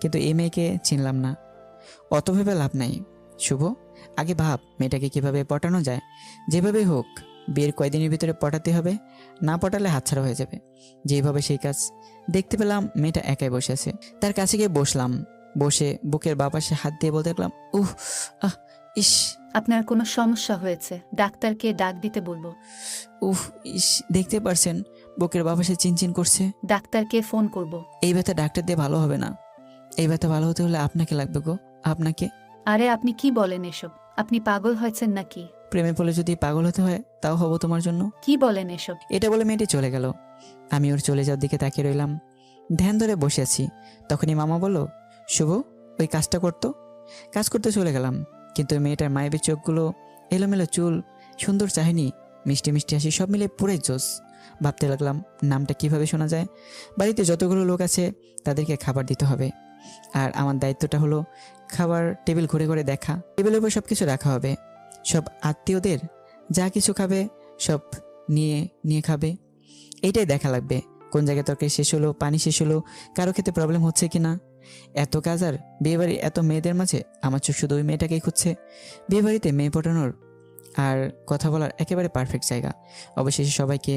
কিন্তু এই মেয়েকে চিনলাম না। অত ভেবে লাভ নাই শুভ, আগে ভাব মেয়েটাকে কিভাবে পটানো যায়। যেভাবে হোক বিয়ের কয়দিনের ভিতরে পটাতে হবে, না পটালে হাতছাড়া হয়ে যাবে। যেভাবে সেই কাজ। দেখতে পেলাম মেয়েটা একাই বসে আছে, তার কাছে গিয়ে বসলাম। বসে বুকের বাঁ পাশে হাত দিয়ে বলতে লাগলাম, আহ ইস। আপনার কোনো সমস্যা হয়েছে, ডাক্তারকে ডাক দিতে বলবো। ইস, দেখতে পারছেন বুকের বাঁ পাশে চিনচিন করছে। ডাক্তারকে ফোন করব। এই ব্যথা ডাক্তার দিয়ে ভালো হবে না, এই ব্যথা ভালো হতে হলে আপনাকে লাগবে গো, আপনাকে। আরে আপনি কি বলেন এসব? আপনি পাগল হয়েছেন নাকি? প্রেমে পড়লে যদি পাগল হতে হয় তাও হবো তোমার জন্য। কি বলেন এসব? এটা বলে মেয়েটি চলে গেল। আমি ওর চলে যাওয়ার দিকে তাকিয়ে রইলাম, ধ্যান ধরে বসে আছি। তখনই মামা বলল, শুভ ওই কাজটা করতো। কাজ করতে চলে গেলাম, কিন্তু মেয়েটার মায়াবী চোখগুলো, এলোমেলো চুল, সুন্দর চাহনি, মিষ্টি মিষ্টি হাসি, সব মিলে পুরো জোস। ভাবতে লাগলাম নামটা কিভাবে শোনা যায়। বাড়িতে যতগুলো লোক আছে তাদেরকে খাবার দিতে হবে, আর আমার দায়িত্বটা হলো খাবার টেবিল ঘুরে ঘুরে দেখা। টেবিলের উপর সব কিছু রাখা হবে, সব আত্মীয়দের যা কিছু খাবে সব নিয়ে নিয়ে খাবে। এইটাই দেখা লাগবে, কোন জায়গায় তরকারি শেষ হলো, পানি শেষ হলো, কারো খেতে প্রবলেম হচ্ছে কি না। এত কাজ আর বিয়েবাড়ি, এত মেয়েদের মাঝে আমার চোখ শুধু ওই মেয়েটাকেই খুঁজছে। বিয়েবাড়িতে মেয়ে পটানোর আর কথা বলার একেবারে পারফেক্ট জায়গা। অবশেষে সবাইকে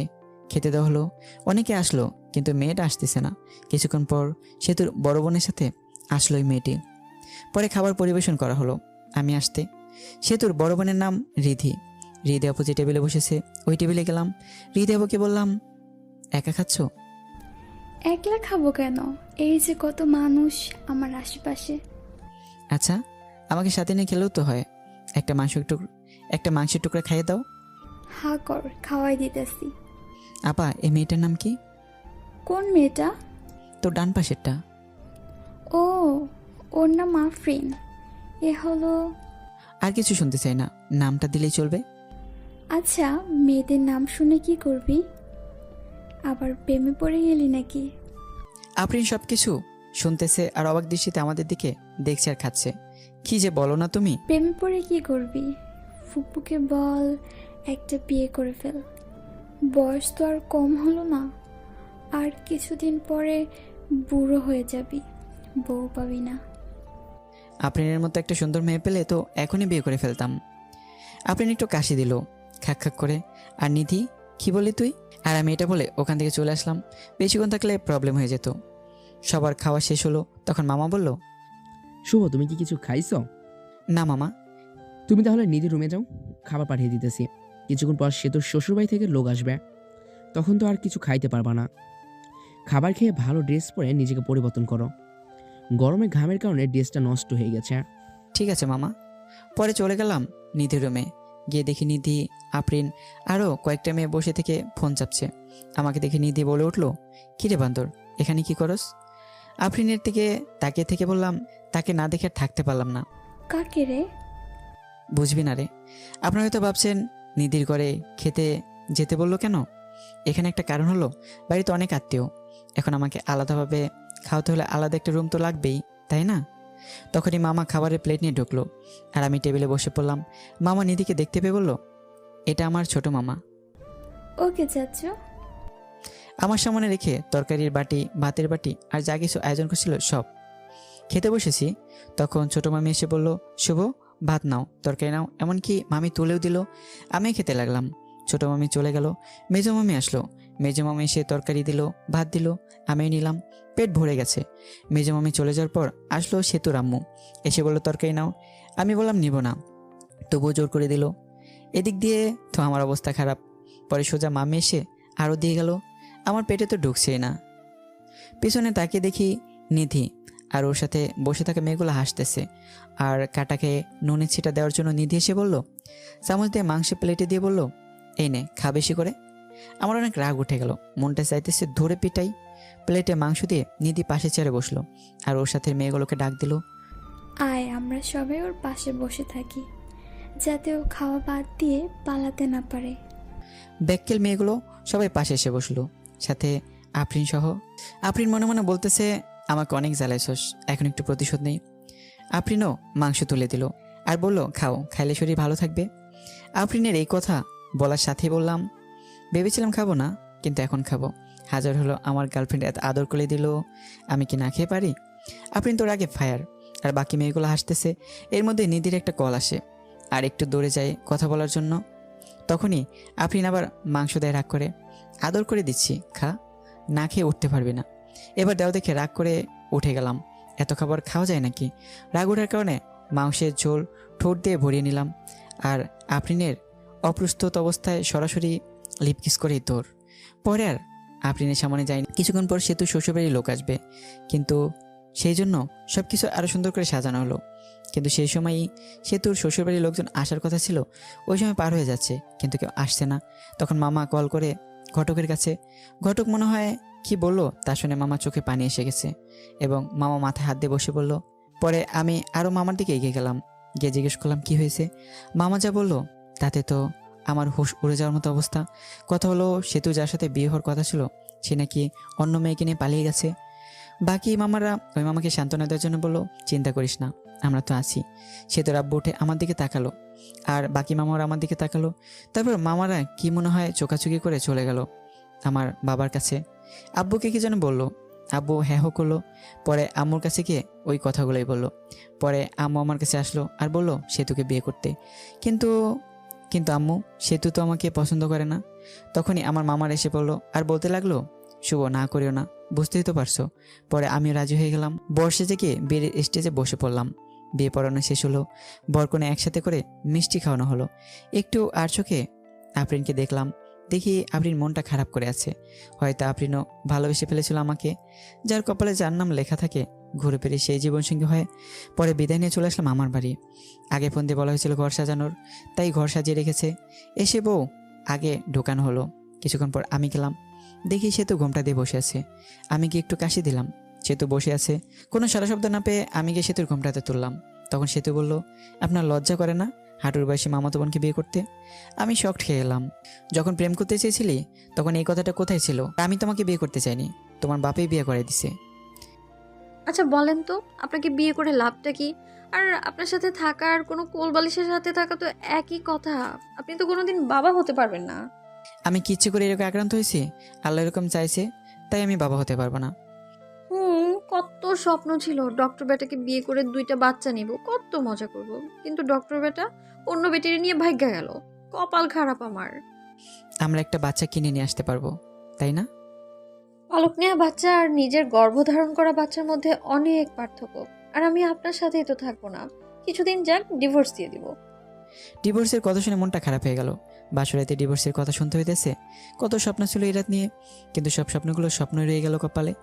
খেতে দেওয়া হলো। অনেকে আসলো, কিন্তু মেয়েটা আসতেছে না। কিছুক্ষণ পর সেতুর বড় বোনের সাথে আসলো ওই মেয়েটি। পরে খাবার পরিবেশন করা হলো। আমি আসতে সেতুর বড় বোনের নাম রিধি। রিধি আপু যে টেবিলে বসেছে ওই টেবিলে গেলাম। রিধি আপুকে বললাম, একা খাচ্ছ? একলা খাবো কেন, এই যে কত মানুষ আমার আশেপাশে। আচ্ছা, আমাকে সাথে নিয়ে খেলেও তো হয়। একটা মাংসের টুকরা খাইয়ে দাও। হা কর, খাওয়াই দিতেছি। আপা, এই মেয়েটার নাম কি? কোন মেয়েটা? তোর ডান পাশেরটা। ও, ওর নাম আফরিন। এ হলো। আর কিছু শুনতে চাই না, নামটা দিলেই চলবে। আচ্ছা, মেয়েদের নাম শুনে কি করবি? আবার প্রেমে পড়ে গেলি নাকি? আফরিন সব কিছু শুনতেছে আর অবাক দৃষ্টিতে আমাদের দিকে দেখছে আর খাচ্ছে। কি যে বলো না তুমি। প্রেমে পড়ে কি করবি? ফুপুকে বল একটা বিয়ে করে ফেল, বয়স তো আর কম হলো না। আর কিছুদিন পরে বুড়ো হয়ে যাবি, বউ পাবি না। আফরিনের মতো একটা সুন্দর মেয়ে পেলে তো এখনই বিয়ে করে ফেলতাম। আফরিন একটু কাশি দিল খাক খাক করে। আর নিধি, কি বলি তুই? আর আমি এটা বলে ওখান থেকে চলে আসলাম। বেশিক্ষণ থাকলে প্রবলেম হয়ে যেত। সবার খাওয়া শেষ হলো, তখন মামা বলল, শুভ, তুমি কি কিছু খাইছো? না মামা। তুমি তাহলে নিজের রুমে যাও, খাবার পাঠিয়ে দিতেছি। কিছুক্ষণ পর সেতুর শ্বশুরবাড়ি থেকে লোক আসবে, তখন তো আর কিছু খাইতে পারবা না। খাবার খেয়ে ভালো ড্রেস পরে নিজেকে পরিবর্তন করো, গরমে ঘামের কারণে ড্রেসটা নষ্ট হয়ে গেছে। ঠিক আছে মামা। পরে চলে গেলাম নিধির রুমে। গিয়ে দেখি নিধি, আফরিন আরও কয়েকটা মেয়ে বসে থেকে ফোন চাপছে। আমাকে দেখে নিধি বলে উঠলো, কিরে বান্দর, এখানে কি করস? আফরিনের দিকে তাকিয়ে থেকে বললাম, তাকে না দেখে আর থাকতে পারলাম না। কাকে রে? বুঝবি না রে। আপনারা হয়তো ভাবছেন নিধির ঘরে খেতে যেতে বললো কেন। এখানে একটা কারণ হলো, বাড়িতে অনেক আত্মীয়, এখন আমাকে আলাদাভাবে খাওয়াতে হলে আলাদা একটা রুম তো লাগবেই, তাই না? তখনই মামা খাবারের প্লেট নিয়ে ঢুকলো আর আমি টেবিলে বসে পড়লাম। মামা নিধিকে দেখতে পেয়ে বলল, এটা আমার ছোট মামা। ওকে চাচু। আমার সামনে রেখে তরকারির বাটি, ভাতের বাটি আর যা কিছু আয়োজন করছিল সব খেতে বসেছি। তখন ছোট মামি এসে বলল, শুভ ভাত নাও, তরকারি নাও, এমনকি মামি তুলেও দিল। আমি খেতে লাগলাম। ছোট মামি চলে গেল, মেজো মামি আসলো। মেজো মামি এসে তরকারি দিল, ভাত দিল, আমিও নিলাম। পেট ভরে গেছে। মেজো মামি চলে যাওয়ার পর আসলো সেতুর আম্মু, এসে বলল তরকারি নাও। আমি বললাম নিব না, তবুও জোর করে দিল। এদিক দিয়ে তো আমার অবস্থা খারাপ। পরে সোজা মামি এসে আরও দিয়ে গেল। আমার পেটে তো ঢুকছেই না। পিছনে তাকিয়ে দেখি নিধি আর ওর সাথে বসে থাকা মেয়েগুলো হাসতেছে। আর কাটাকে নুনের ছিটা দেওয়ার জন্য নিধি এসে বলল, চামচ দিয়ে মাংসের প্লেটে দিয়ে বলল, এই নে, খা বেশি করে। আমার অনেক রাগ উঠে গেল, মনটা চাইতেছে ধরে পিটাই। প্লেটে মাংস দিয়ে নিধি পাশে চেয়ারে বসলো আর ওর সাথে মেয়েগুলোকে ডাক দিল, আয় আমরা সবাই ওর পাশে বসে থাকি, যাতে ও খাওয়া বাদ দিয়ে পালাতে না পারে। ব্যাক্কেল মেয়েগুলো সবাই পাশে এসে বসলো, সাথে আফরিন সহ। আফরিন মনে মনে বলতেছে, আমাকে অনেক জ্বালাইছস, এখন একটু প্রতিশোধ নেই। আফরিনও মাংস তুলে দিল আর বলল, খাও, খাইলে শরীর ভালো থাকবে। আফরিনের এই কথা বলার সাথেই বললাম, ভেবেছিলাম খাবো না, কিন্তু এখন খাবো। হাজার হলো আমার গার্লফ্রেন্ড এত আদর করে দিল, আমি কি না খেয়ে পারি? আফরিন তোর আগে ফায়ার। আর বাকি মেয়েগুলো হাসতেছে। এর মধ্যে নিধির একটা কল আসে আর একটু দৌড়ে যায় কথা বলার জন্য। তখনই আফরিন আবার মাংস দেয় রাগ করে, আদর করে দিচ্ছি, খা, না খেয়ে উঠতে পারবি না। এবার দেও দেখে রাগ করে উঠে গেলাম। এত খাবার খাওয়া যায় নাকি? রাগ ওঠার কারণে মাংসের ঝোল ঠোঁট দিয়ে ভরিয়ে নিলাম। আর আফরিনের অপ্রস্তুত অবস্থায় সরাসরি লিপকিস করেই দৌড়। পরে আর আফরিনের সামনে যায়নি। কিছুক্ষণ পর সেতু শ্বশুরবাড়ির লোক আসবে, কিন্তু সেই জন্য সব কিছু আরও সুন্দর করে সাজানো হলো। কিন্তু সেই সময়ই সেতুর শ্বশুরবাড়ির লোকজন আসার কথা ছিল। ওই সময় পার হয়ে যাচ্ছে, কিন্তু কেউ আসছে না। তখন মামা কল করে ঘটকের কাছে। ঘটক মনে হয় কি বললো তা শুনে মামা চোখে পানি এসে গেছে এবং মামা মাথায় হাত দিয়ে বসে বলল। পরে আমি আরও মামার দিকে এগিয়ে গেলাম, গিয়ে জিজ্ঞেস করলাম কি হয়েছে। মামা যা বলল তাতে তো আমার হুঁশ উড়ে যাওয়ার মতো অবস্থা। কথা হলো, সেতু যার সাথে বিয়ে হওয়ার কথা ছিল সে নাকি অন্য মেয়েকে নিয়ে পালিয়ে গেছে। বাকি মামারা ওই মামাকে সান্ত্বনা দেওয়ার জন্য বললো, চিন্তা করিস না, আমরা তো আছি। সেতুর আব্বু উঠে আমার দিকে তাকালো আর বাকি মামারা আমার দিকে তাকালো। তারপর মামারা কি মনে হয় চোখাচুকি করে চলে গেল আমার বাবার কাছে। আব্বুকে কি যেন বললো, আব্বু হ্যাঁ হো করলো। পরে আম্মুর কাছে গিয়ে ওই কথাগুলোই বললো। পরে আম্মু আমার কাছে আসলো আর বলল সেতুকে বিয়ে করতে। কিন্তু কিন্তু আম্মু, সেতু তো আমাকে পছন্দ করে না। তখনই আমার মামার এসে পড়লো আর বলতে লাগলো, শুভ, না করিও না, বুঝতেই তো পারছো। পরে আমিও রাজি হয়ে গেলাম। বর্ষে থেকে বিয়ের স্টেজে বসে পড়লাম। বিয়ে পড়ানো শেষ হলো, বরকনে একসাথে করে মিষ্টি খাওয়ানো হলো। একটু আর চোখে আফরিনকে দেখলাম। দেখি আফরিন মনটা খারাপ করে আছে। হয়তো আফরিনও ভালোবেসে ফেলেছিল আমাকে। যার কপালে যার নাম লেখা থাকে ঘুরে ফিরে সেই জীবনসঙ্গী হয়। পরে বিদায় নিয়ে চলে আসলাম আমার বাড়ি। আগে ফোন দিয়ে বলা হয়েছিল ঘর সাজানোর, তাই ঘর সাজিয়ে রেখেছে। এসে বউ আগে ঢোকানো হলো। কিছুক্ষণ পর আমি গেলাম, দেখি সেতু ঘোমটা দিয়ে বসে আছে। আমি গিয়ে একটু কাশি দিলাম। সেতু বসে আছে। কোনো সারা শব্দ না পেয়ে আমি গিয়ে সেতুর ঘোমটাতে তুললাম। তখন সেতু বলল, আপনার লজ্জা করে না হাঁটুর বয়সী মামাতো বোনকে বিয়ে করতে? আমি শকড খেয়ে গেলাম। যখন প্রেম করতে চেয়েছিলি তখন এই কথাটা কোথায় ছিল? আমি তোমাকে বিয়ে করতে চাইনি, তোমার বাপেই বিয়ে করে দিছে। আচ্ছা বলেন তো, আপনাকে বিয়ে করে লাভটা কি? আর আপনার সাথে থাকা আর কোনো কোলবালিশের সাথে থাকা তো একই কথা। আপনি তো কোনোদিন বাবা হতে পারবেন না। আমি কি ইচ্ছে করে এরকম আক্রান্ত হয়েছি? আল্লাহ এরকম চাইছে, তাই আমি বাবা হতে পারবো না। কত স্বপ্ন ছিল ডক্টর বেটাকে বিয়ে করে 2টা বাচ্চা নিব, কত মজা করব। কিন্তু ডক্টর বেটা অন্য বেটিরে নিয়ে ভাগ্যা গেল। কপাল খারাপ আমার। আমরা একটা বাচ্চা কিনে নিয়ে আসতে পারবো, তাই না? পালক নেওয়া বাচ্চা আর নিজের গর্ভধারণ করা বাচ্চার মধ্যে অনেক পার্থক্য। আর আমি আপনার সাথেই তো থাকবো না, কিছুদিন যাক, ডিভোর্স দিয়ে দিব। ডিভোর্সের কথা শুনে মনটা খারাপ হয়ে গেল। বাসরাতে ডিভোর্সের কথা শুনতে হইতেছে। কত স্বপ্ন ছিল এই রাত নিয়ে, কিন্তু সব স্বপ্নগুলো স্বপ্নই রয়ে গেল কপালে।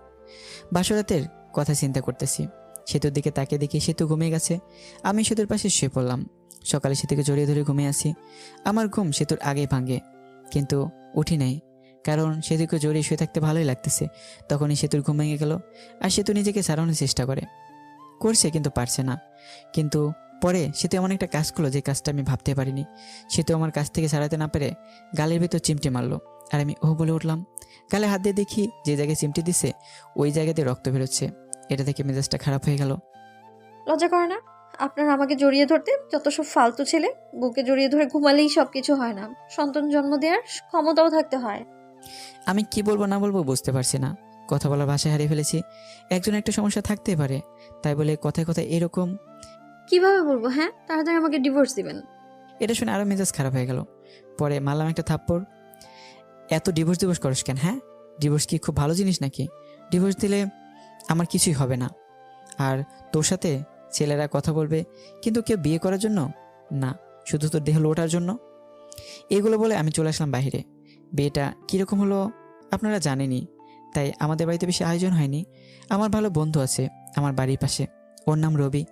বাসরাতের কথা চিন্তা করতেছি। সেতুর দিকে তাকিয়ে দেখি সেতু ঘুমিয়ে গেছে। আমি সেতুর পাশে শুয়ে পড়লাম। সকালে সেতুকে জড়িয়ে ধরে ঘুমিয়ে আসি। আমার ঘুম সেতুর আগেই ভাঙে, কিন্তু উঠি নাই, কারণ সেতুকে জড়িয়ে শুয়ে থাকতে ভালোই লাগতেছে। তখনই সেতুর ঘুম ভেঙে গেল আর সেতু নিজেকে সারানোর চেষ্টা করছে, কিন্তু পারছে না। কিন্তু পরে সেতু এমন একটা কাজ করলো যে কাজটা আমি ভাবতে পারিনি। সেতু আমার কাছ থেকে সারাতে না পেরে গালের ভেতর চিমটে মারলো আর আমি ও বলে উঠলাম। গালে হাত দিয়ে দেখি যে জায়গায় চিমটি দিছে ওই জায়গাতে রক্ত বেরোচ্ছে। এটা দেখে মেজাজটা খারাপ হয়ে গেল। লজ্জা করে না আপনার আমাকে জড়িয়ে ধরতে? যত সব ফালতু ছেলে, বুকে জড়িয়ে ধরে ঘুমালেই সব কিছু হয় না, সন্তান জন্ম দেওয়ার ক্ষমতাও থাকতে হয়। আমি কি বলবো না বলবো বুঝতে পারছি না, কথা বলার ভাষা হারিয়ে ফেলেছি। একজন একটা সমস্যা থাকতেই পারে, তাই বলে কথায় কথায় এরকম। কিভাবে বলবো? হ্যাঁ, তাড়াতাড়ি আমাকে ডিভোর্স দিবেন। এটা শুনে আরও মেজাজ খারাপ হয়ে গেল। পরে মারলাম একটা থাপ্পড়। এত ডিভোর্স করিস কেন? হ্যাঁ, ডিভোর্স কি খুব ভালো জিনিস নাকি? ডিভোর্স দিলে আমার কিছুই হবে না, আর তোর সাথে ছেলেরা কথা বলবে, কিন্তু কেউ বিয়ে করার জন্য না, শুধু তোর দেহ লোটার জন্য। এগুলো বলে আমি চলে আসলাম বাইরে। বিয়েটা কীরকম হলো আপনারা জানেনই, তাই আমাদের বাড়িতে বেশি আয়োজন হয়নি। আমার ভালো বন্ধু আছে আমার বাড়ির পাশে, ওর নাম রবি।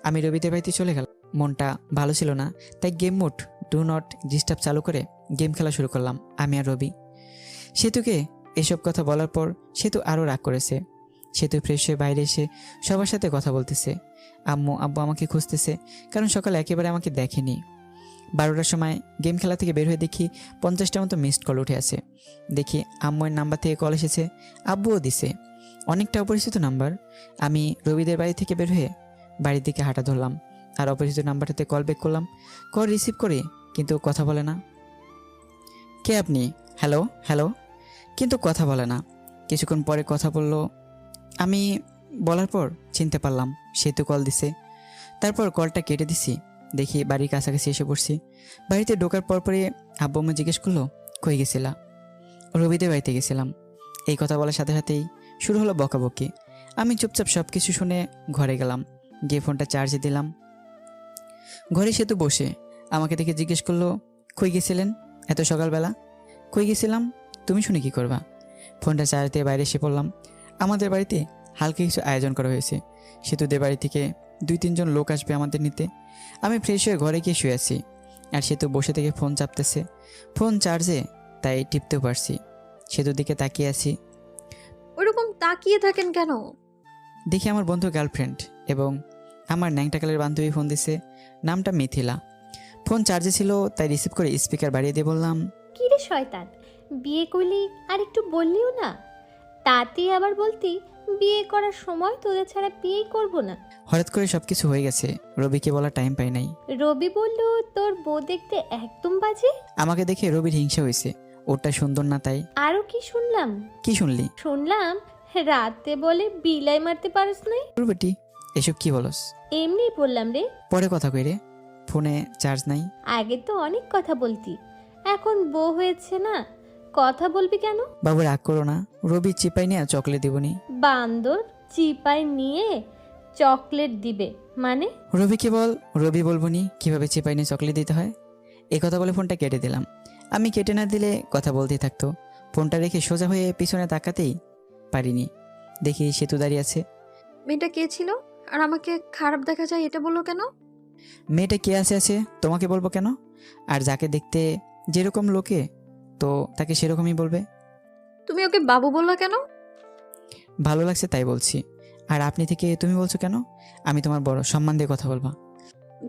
আমি রবিদের বাড়িতে চলে গেলাম। মনটা ভালো ছিল না, তাই game mode do not disturb চালু করে গেম খেলা শুরু করলাম আমি আর রবি। সেতুকে এসব কথা বলার পর সেতু আরও রাগ করেছে। সেতু ফ্রেশ হয়ে বাইরে এসে সবার সাথে কথা বলতেছে। আব্বু আমাকে খুঁজতেছে, কারণ সকালে একেবারে আমাকে দেখেনি। 12টার সময় গেম খেলা থেকে বের হয়ে দেখি 50টার মতো মিসড কল উঠে আছে। দেখি আম্মুর নাম্বার থেকে কল এসেছে, আব্বুও দিছে। অনেকটা অপরিচিত নাম্বার। আমি রবিদের বাড়ি থেকে বের হয়ে বাড়ির দিকে হাঁটা ধরলাম, আর অপরিচিত নাম্বারটাতে কল ব্যাক করলাম। কল রিসিভ করে কিন্তু কথা বলে না। কে আপনি? হ্যালো হ্যালো, কিন্তু কথা বলে না। কিছুক্ষণ পরে কথা বলল। আমি বলার পর চিনতে পারলাম সেতু কল দিছে। তারপর কলটা কেটে দিছি। দেখি বাড়ির কাছাকাছি এসে পড়ছি। বাড়িতে ঢোকার পরপরই আব্বু আম্মু জিজ্ঞেস করলো, কই গেছিলা? রবিদের বাড়িতে গেছিলাম। এই কথা বলার সাথে সাথেই শুরু হলো বকাবকি। আমি চুপচাপ সব কিছু শুনে ঘরে গেলাম, গিয়ে ফোনটা চার্জে দিলাম। ঘরে সেতু বসে আমাকে দেখে জিজ্ঞেস করলো, কই গেছিলেন এত সকালবেলা? কই গেছিলাম তুমি শুনে কি করবা? ফোনটা চার্জ দিয়ে বাইরে এসে পড়লাম। আমাদের বাড়িতে হালকা কিছু আয়োজন করা হয়েছে। সেতুদের বাড়ি থেকে 2-3 জন লোক আসবে আমাদের নিতে। আমি ফ্রেশ হয়ে ঘরে গিয়ে শুয়ে আছি, আর সেতু বসে থেকে ফোন চাপতেছে। ফোন চার্জে, তাই টিপতেও পারছি। সেতুর দিকে তাকিয়ে আছি। ওইরকম তাকিয়ে থাকেন কেন? দেখি আমার বন্ধু গার্লফ্রেন্ড এবং আমার ন্যাংটাকালের বান্ধবী ফোন দিছে। নামটা মিথিলা। ফোন চার্জে ছিল, তাই রিসিভ করে স্পিকার বাড়িয়ে দিয়ে বললাম, কি রে শয়তান, বিয়ে করলি আর একটু বললিও না? তাতে আবার বলতি বিয়ে করার সময় তোদের ছাড়া বিয়েই করবো না। হঠাৎ করে সব কিছু হয়ে গেছে, রবিকে বলার টাইম পাই নাই। রবি বলল তোর বউ দেখতে একদম বাজে। আমাকে দেখে রবির হিংসা হয়েছে, ওটা সুন্দর না তাই। আরো কি শুনলাম? কি শুনলি? শুনলাম রাতে বলে বিলাই মারতে পারস নাই। বেটি এসব কি বলস? এমনি বললাম রে। পরে কথা কই রে, ফোনে চার্জ নাই। আগে তো অনেক কথা বলতি, এখন বউ হয়েছে না, কথা বলবি কেন? বাবু রাগ করো না, রবি চিপাই নিয়ে চকলেট দিবনি। বান্দর চিপাই নিয়ে চকলেট দিবে মানে? রবিকে বল, রবি বলবনি কিভাবে চিপাই নিয়ে চকলেট দিতে হয়। এই কথা বলে ফোনটা কেটে দিলাম। আমি কেটে না দিলে কথা বলতেই থাকতো। ফোনটা রেখে সোজা হয়ে পিছনে তাকাতেই পারিনি, দেখি সেতু দাঁড়িয়ে আছে। মেয়েটা কে ছিল আর আমাকে খারাপ দেখা যায় এটা বললো কেন? মেয়েটা কে আছে তোমাকে বলবো কেন? আর যাকে দেখতে যেরকম লোকে, তো তাকে সেরকমই বলবে। তুমি ওকে বাবু বললা কেন? ভালো লাগছে তাই বলছি। আর আপনি থেকে তুমি বলছো কেন? আমি তোমার বড়, সম্মান দিয়ে কথা বলবা।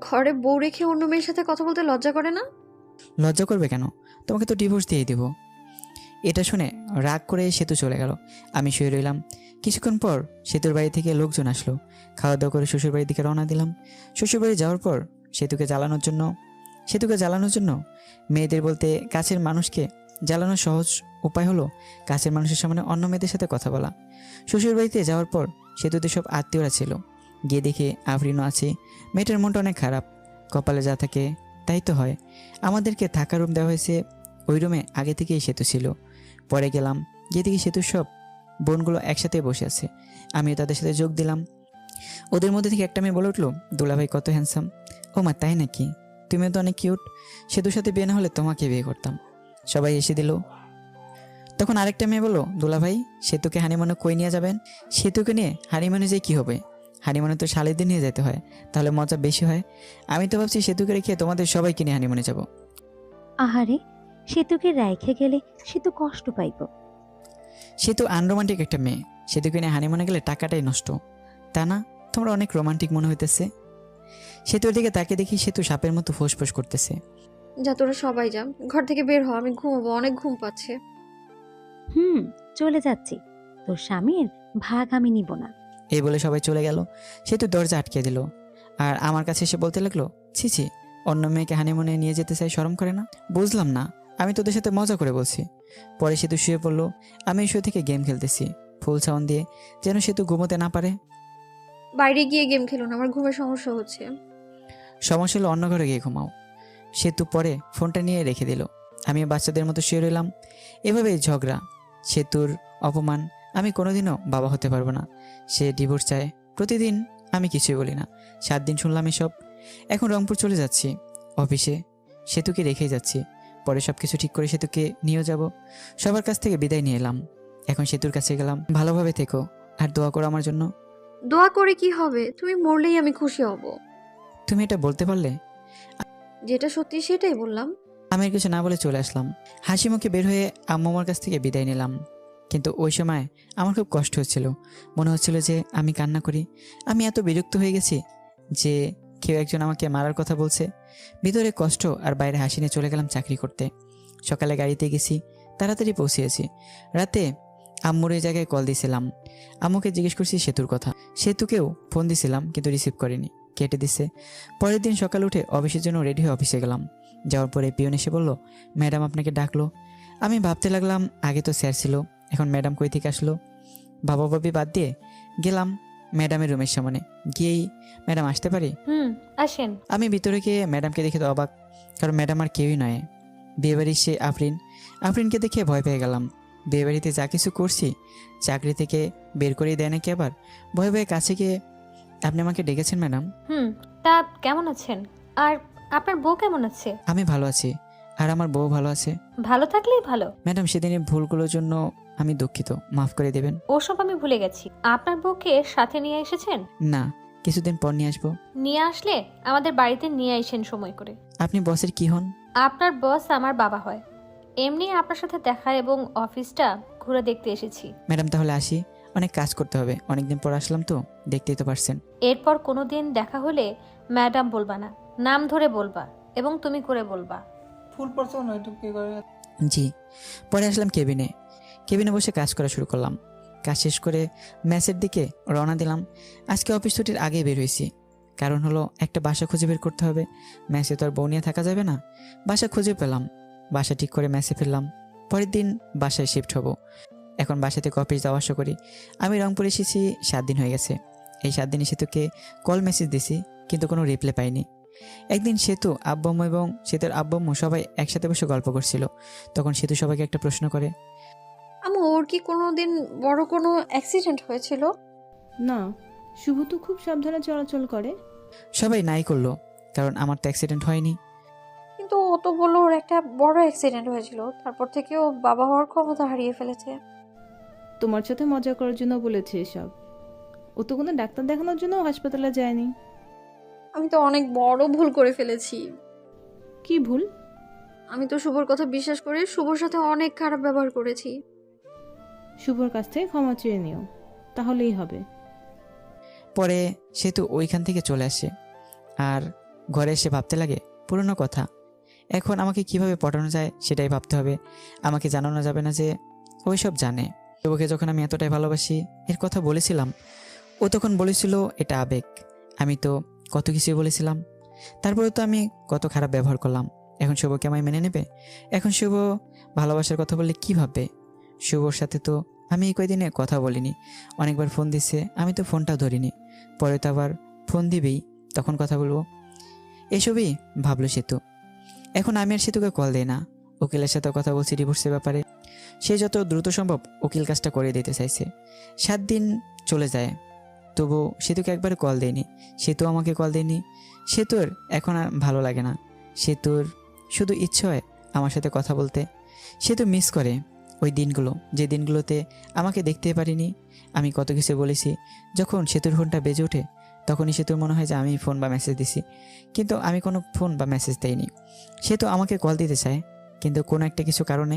ঘরে বউ রেখে অন্য মেয়ের সাথে কথা বলতে লজ্জা করে না? লজ্জা করবে কেন? তোমাকে তো ডিভোর্স দিয়ে দেব। এটা শুনে রাগ করে সেতু চলে গেল। আমি শুয়ে রইলাম। কিছুক্ষণ পর সেতুর বাড়ি থেকে লোকজন আসলো। খাওয়া দাওয়া করে শ্বশুর বাড়ির দিকে রওনা দিলাম। শ্বশুর বাড়ি যাওয়ার পর সেতুকে জ্বালানোর জন্য মেয়েদের বলতে কাছের মানুষকে জ্বালানোর সহজ উপায় হলো কাছের মানুষের সামনে অন্য মেয়েদের সাথে কথা বলা। শ্বশুর বাড়িতে যাওয়ার পর সেতুতে সব আত্মীয়রা ছিল। গিয়ে দেখে আফরিনও আছে। মেয়েটার মনটা অনেক খারাপ। কপালে যা থাকে তাই তো হয়। আমাদেরকে থাকার রুম দেওয়া হয়েছে, ওই রুমে আগে থেকেই সেতু ছিল। পরে গেলাম, গিয়ে দেখি সেতুর সব বোনগুলো একসাথে বসে আছে। আমিও তাদের সাথে যোগ দিলাম। ওদের মধ্যে থেকে একটা মেয়ে বলে উঠলো, দুলাভাই কত হ্যান্ডসাম। ও মা তাই নাকি? তুমিও তো অনেক কিউট। সেতুর সাথে বিয়ে না হলে তোমাকে বিয়ে করতাম। সবাই এসে দিল। তখন আরেকটা মেয়ে বললো, দুলাভাই সেতুকে হানিমুনে কই নিয়ে যাবেন? সেতুকে নিয়ে হানিমুনে যে কি হবে? হানিমুনে তো শালিদের নিয়ে যেতে হয়, তাহলে মজা বেশি হয়। আমি তো ভাবছি সেতুকে রেখে তোমাদের সবাইকে নিয়ে হানিমুনে যাব। আহারে, সেতুকে রেখে গেলে সে তো কষ্ট পাইব। সেতু আনরোমান্টিক একটা মেয়ে, সেতুকে নিয়ে হানিমুনে গেলে টাকাটাই নষ্ট। তা না, তোমরা অনেক রোমান্টিক মনে হইতেছে। সেতুর দিকে তাকে দেখি সেতু সাপের মতো ফোঁস করতেছে। যা তোরা সবাই যা, ঘর থেকে বের হ, আমি ঘুমাবো, অনেক ঘুম পাচ্ছে। চলে যাচ্ছি, তোর স্বামীর ভাগ আমি নিব না। এই বলে সবাই চলে গেল। সেতু দরজা আটকে দিল আর আমার কাছে এসে বলতে লাগলো, ছি ছি, অন্য মেয়েকে হানিমুনে নিয়ে যেতে চাই, শরম করে না? বুঝলাম না, আমি তোদের সাথে মজা করে বলছি। পরে সেতু শুয়ে পড়লো, আমি শুয়ে থেকে গেম খেলতেছি ফুল সাউন্ড দিয়ে, যেন সেতু ঘুমোতে না পারে। বাইরে গিয়ে গেম খেলুন, আমার ঘুমের সমস্যা হচ্ছে। সমস্যা হলো অন্য ঘরে গিয়ে ঘুমাও। সেতু পরে ফোনটা নিয়ে রেখে দিল। আমি বাচ্চাদের মতো শুয়ে রইলাম। এভাবেই ঝগড়া, সেতুর অপমান। আমি কোনোদিনও বাবা হতে পারবো না। সে ডিভোর্স চায় প্রতিদিন, আমি কিছুই বলি না। 7 দিন শুনলাম এসব। এখন রংপুর চলে যাচ্ছি, অফিসে সেতুকে রেখেই যাচ্ছি। পরে সব কিছু ঠিক করে সেতুকে নিয়েও যাব। সবার কাছ থেকে বিদায় নিয়ে এলাম। এখন সেতুর কাছে গেলাম, ভালোভাবে থেকো আর দোয়া করো আমার জন্য। দোয়া করে কি হবে? তুমি মরলেই আমি খুশি হব। তুমি এটা বলতে পারলে? যেটা সত্যি সেটাই বললাম। আমি আর কিছু না বলে চলে আসলাম। হাসি মুখে বের হয়ে আম্মু আমার কাছ থেকে বিদায় নিলাম। কিন্তু ওই সময় আমার খুব কষ্ট হচ্ছিল। মনে হচ্ছিল যে আমি কান্না করি। আমি এত বিরক্ত হয়ে গেছি যে কেউ একজন আমাকে মারার কথা বলছে। ভিতরে কষ্ট আর বাইরে হাসি নিয়ে চলে গেলাম চাকরি করতে। সকালে গাড়িতে গেছি, তাড়াতাড়ি পৌঁছেছি। রাতে আম্মুর এই জায়গায় কল দিয়েছিলাম। আম্মুকে জিজ্ঞেস করছি সেতুর কথা। সেতুকেও ফোন দিয়েছিলাম কিন্তু রিসিভ করেনি, কেটে দিছে। পরের দিন সকালে উঠে অফিসের জন্য রেডি হয়ে অফিসে গেলাম। যাওয়ার পরে পিয়ন এসে বলল, ম্যাডাম আপনাকে ডাকলো। আমি ভাবতে লাগলাম, আগে তো স্যার ছিল, এখন ম্যাডাম কই থেকে আসলো? বাবা বাবি বাদ দিয়ে গেলাম ম্যাডামের রুমের সামনে। গিয়েই, ম্যাডাম আসতে পারি? আসেন। আমি ভিতরে গিয়ে ম্যাডামকে দেখে তো অবাক, কারণ ম্যাডাম আর কেউই নয়, বিয়েবাড়ির সে আফরিন। আফরিনকে দেখে ভয় পেয়ে গেলাম। বিয়েবাড়িতে যা কিছু করছি চাকরি থেকে বের করেই দেয় নাকি আবার? ভয়ে ভয়ে কাছে গিয়ে, আপনি আমাকে ডেকেছেন ম্যাডাম? তা কেমন আছেন? আর আপনার বউ কেমন আছে? আমি ভালো আছি, আর আমার বউ ভালো আছে। ভালো থাকলেই ভালো। ম্যাডাম, সেদিনের ভুলগুলোর জন্য আমি দুঃখিত, মাফ করে দেবেন। ওসব আমি ভুলে গেছি। আপনার বউকে সাথে নিয়ে এসেছেন? না, কিছুদিন পর নিয়ে আসবো। নিয়ে আসলে আমাদের বাড়িতে নিয়ে আসেন সময় করে। আপনি বসের কি হন? আপনার বস আমার বাবা হয়। এমনি আপনার সাথে দেখা এবং অফিসটা ঘুরে দেখতে এসেছি। ম্যাডাম তাহলে আসি, অনেক কাজ করতে হবে, অনেকদিন পর আসলাম তো, দেখতেই তো পারছেন। এরপর কোনোদিন দেখা হলে ম্যাডাম বলবা না, নাম ধরে বলবা এবং তুমি করে বলবা। ফুল পড়ছে না একটু কি করে? জি। পরে আসলাম কেবিনে। কেবিনে বসে কাজ করা শুরু করলাম। কাজ শেষ করে ম্যাচের দিকে রওনা দিলাম। আজকে অফিস ছুটির আগে বের হয়েছি, কারণ হলো একটা বাসা খুঁজে বের করতে হবে। ম্যাচে তো আর বউ নিয়ে থাকা যাবে না। বাসা খুঁজে পেলাম, বাসা ঠিক করে ম্যাচে ফিরলাম। পরের দিন বাসায় শিফট হব। এখন বাসা থেকে অফিস যাওয়া আসা করি। আমি রংপুর এসেছি 7 দিন হয়ে গেছে। এই 7 দিনে সেতুকে কল মেসেজ দিছি, কিন্তু কোনো রিপ্লাই পাইনি। একদিন সেতু, আব্বাম্মু এবং সেতুর আব্বাম্মু সবাই একসাথে বসে গল্প করছিল। তখন সেতু সবাইকে একটা প্রশ্ন করে, আমু, ওর কি কোনোদিন বড় কোনো অ্যাক্সিডেন্ট হয়েছিল? না, শুভ তো খুব সাবধানে চলাচল করে। সবাই নাই করলো, কারণ আমার তো অ্যাক্সিডেন্ট হয়নি। কিন্তু ও তো বললো ওর একটা বড় অ্যাক্সিডেন্ট হয়েছিল, তারপর থেকে ও বাবা হওয়ার ক্ষমতা হারিয়ে ফেলেছে। তোমার সাথে মজা করার জন্য বলেছে এসব। ও তো কোনো ডাক্তার দেখানোর জন্য হাসপাতালে যায়নি। আমি তো অনেক বড় ভুল করে ফেলেছি। কি ভুল? আমি তো শুভর কথা বিশ্বাস করে শুভর সাথে অনেক খারাপ ব্যবহার করেছি। শুভর কাছ থেকে ক্ষমা চেয়ে নিও, তাহলেই হবে। পরে সেতু ওইখান থেকে চলে আসে আর ঘরে এসে ভাবতে লাগে পুরনো কথা। এখন আমাকে কিভাবে পটানো যায় সেটাই ভাবতে হবে। আমাকে জানানো যাবে না যে ওই সব জানে। ওকে যখন আমি এতটাই ভালোবাসি এর কথা বলেছিলাম, ও তখন বলেছিল এটা আবেগ। আমি তো কত কিছুই বলেছিলাম, তারপরে তো আমি কত খারাপ ব্যবহার করলাম। এখন শুভকে আমায় মেনে নেবে? এখন শুভ ভালোবাসার কথা বললে কী ভাববে? শুভর সাথে তো আমি এই কয়দিনে কথা বলিনি। অনেকবার ফোন দিচ্ছে, আমি তো ফোনটাও ধরিনি। পরে তো আবার ফোন দিবেই, তখন কথা বলবো। এসবই ভাবলো সেতু। এখন আমি আর সেতুকে কল দেই না। উকিলের সাথে কথা বলছি ডিভোর্সের ব্যাপারে। সে যত দ্রুত সম্ভব উকিল কাজটা করে দিতে চাইছে। 7 দিন চলে যায়, তবু সেতুকে একবার কল দেয়নি। সেতু আমাকে কল দেয়নি। সেতুর এখন আর ভালো লাগে না। সেতুর শুধু ইচ্ছে হয় আমার সাথে কথা বলতে। সেতু মিস করে ওই দিনগুলো, যে দিনগুলোতে আমাকে দেখতে পারিনি। আমি কত কিছু বলেছি। যখন সেতুর ফোনটা বেজে ওঠে তখনই সেতুর মনে হয় যে আমি ফোন বা মেসেজ দিছি, কিন্তু আমি কোনো ফোন বা মেসেজ দেইনি। সেতু আমাকে কল দিতে চায়, কিন্তু কোনো একটা কিছু কারণে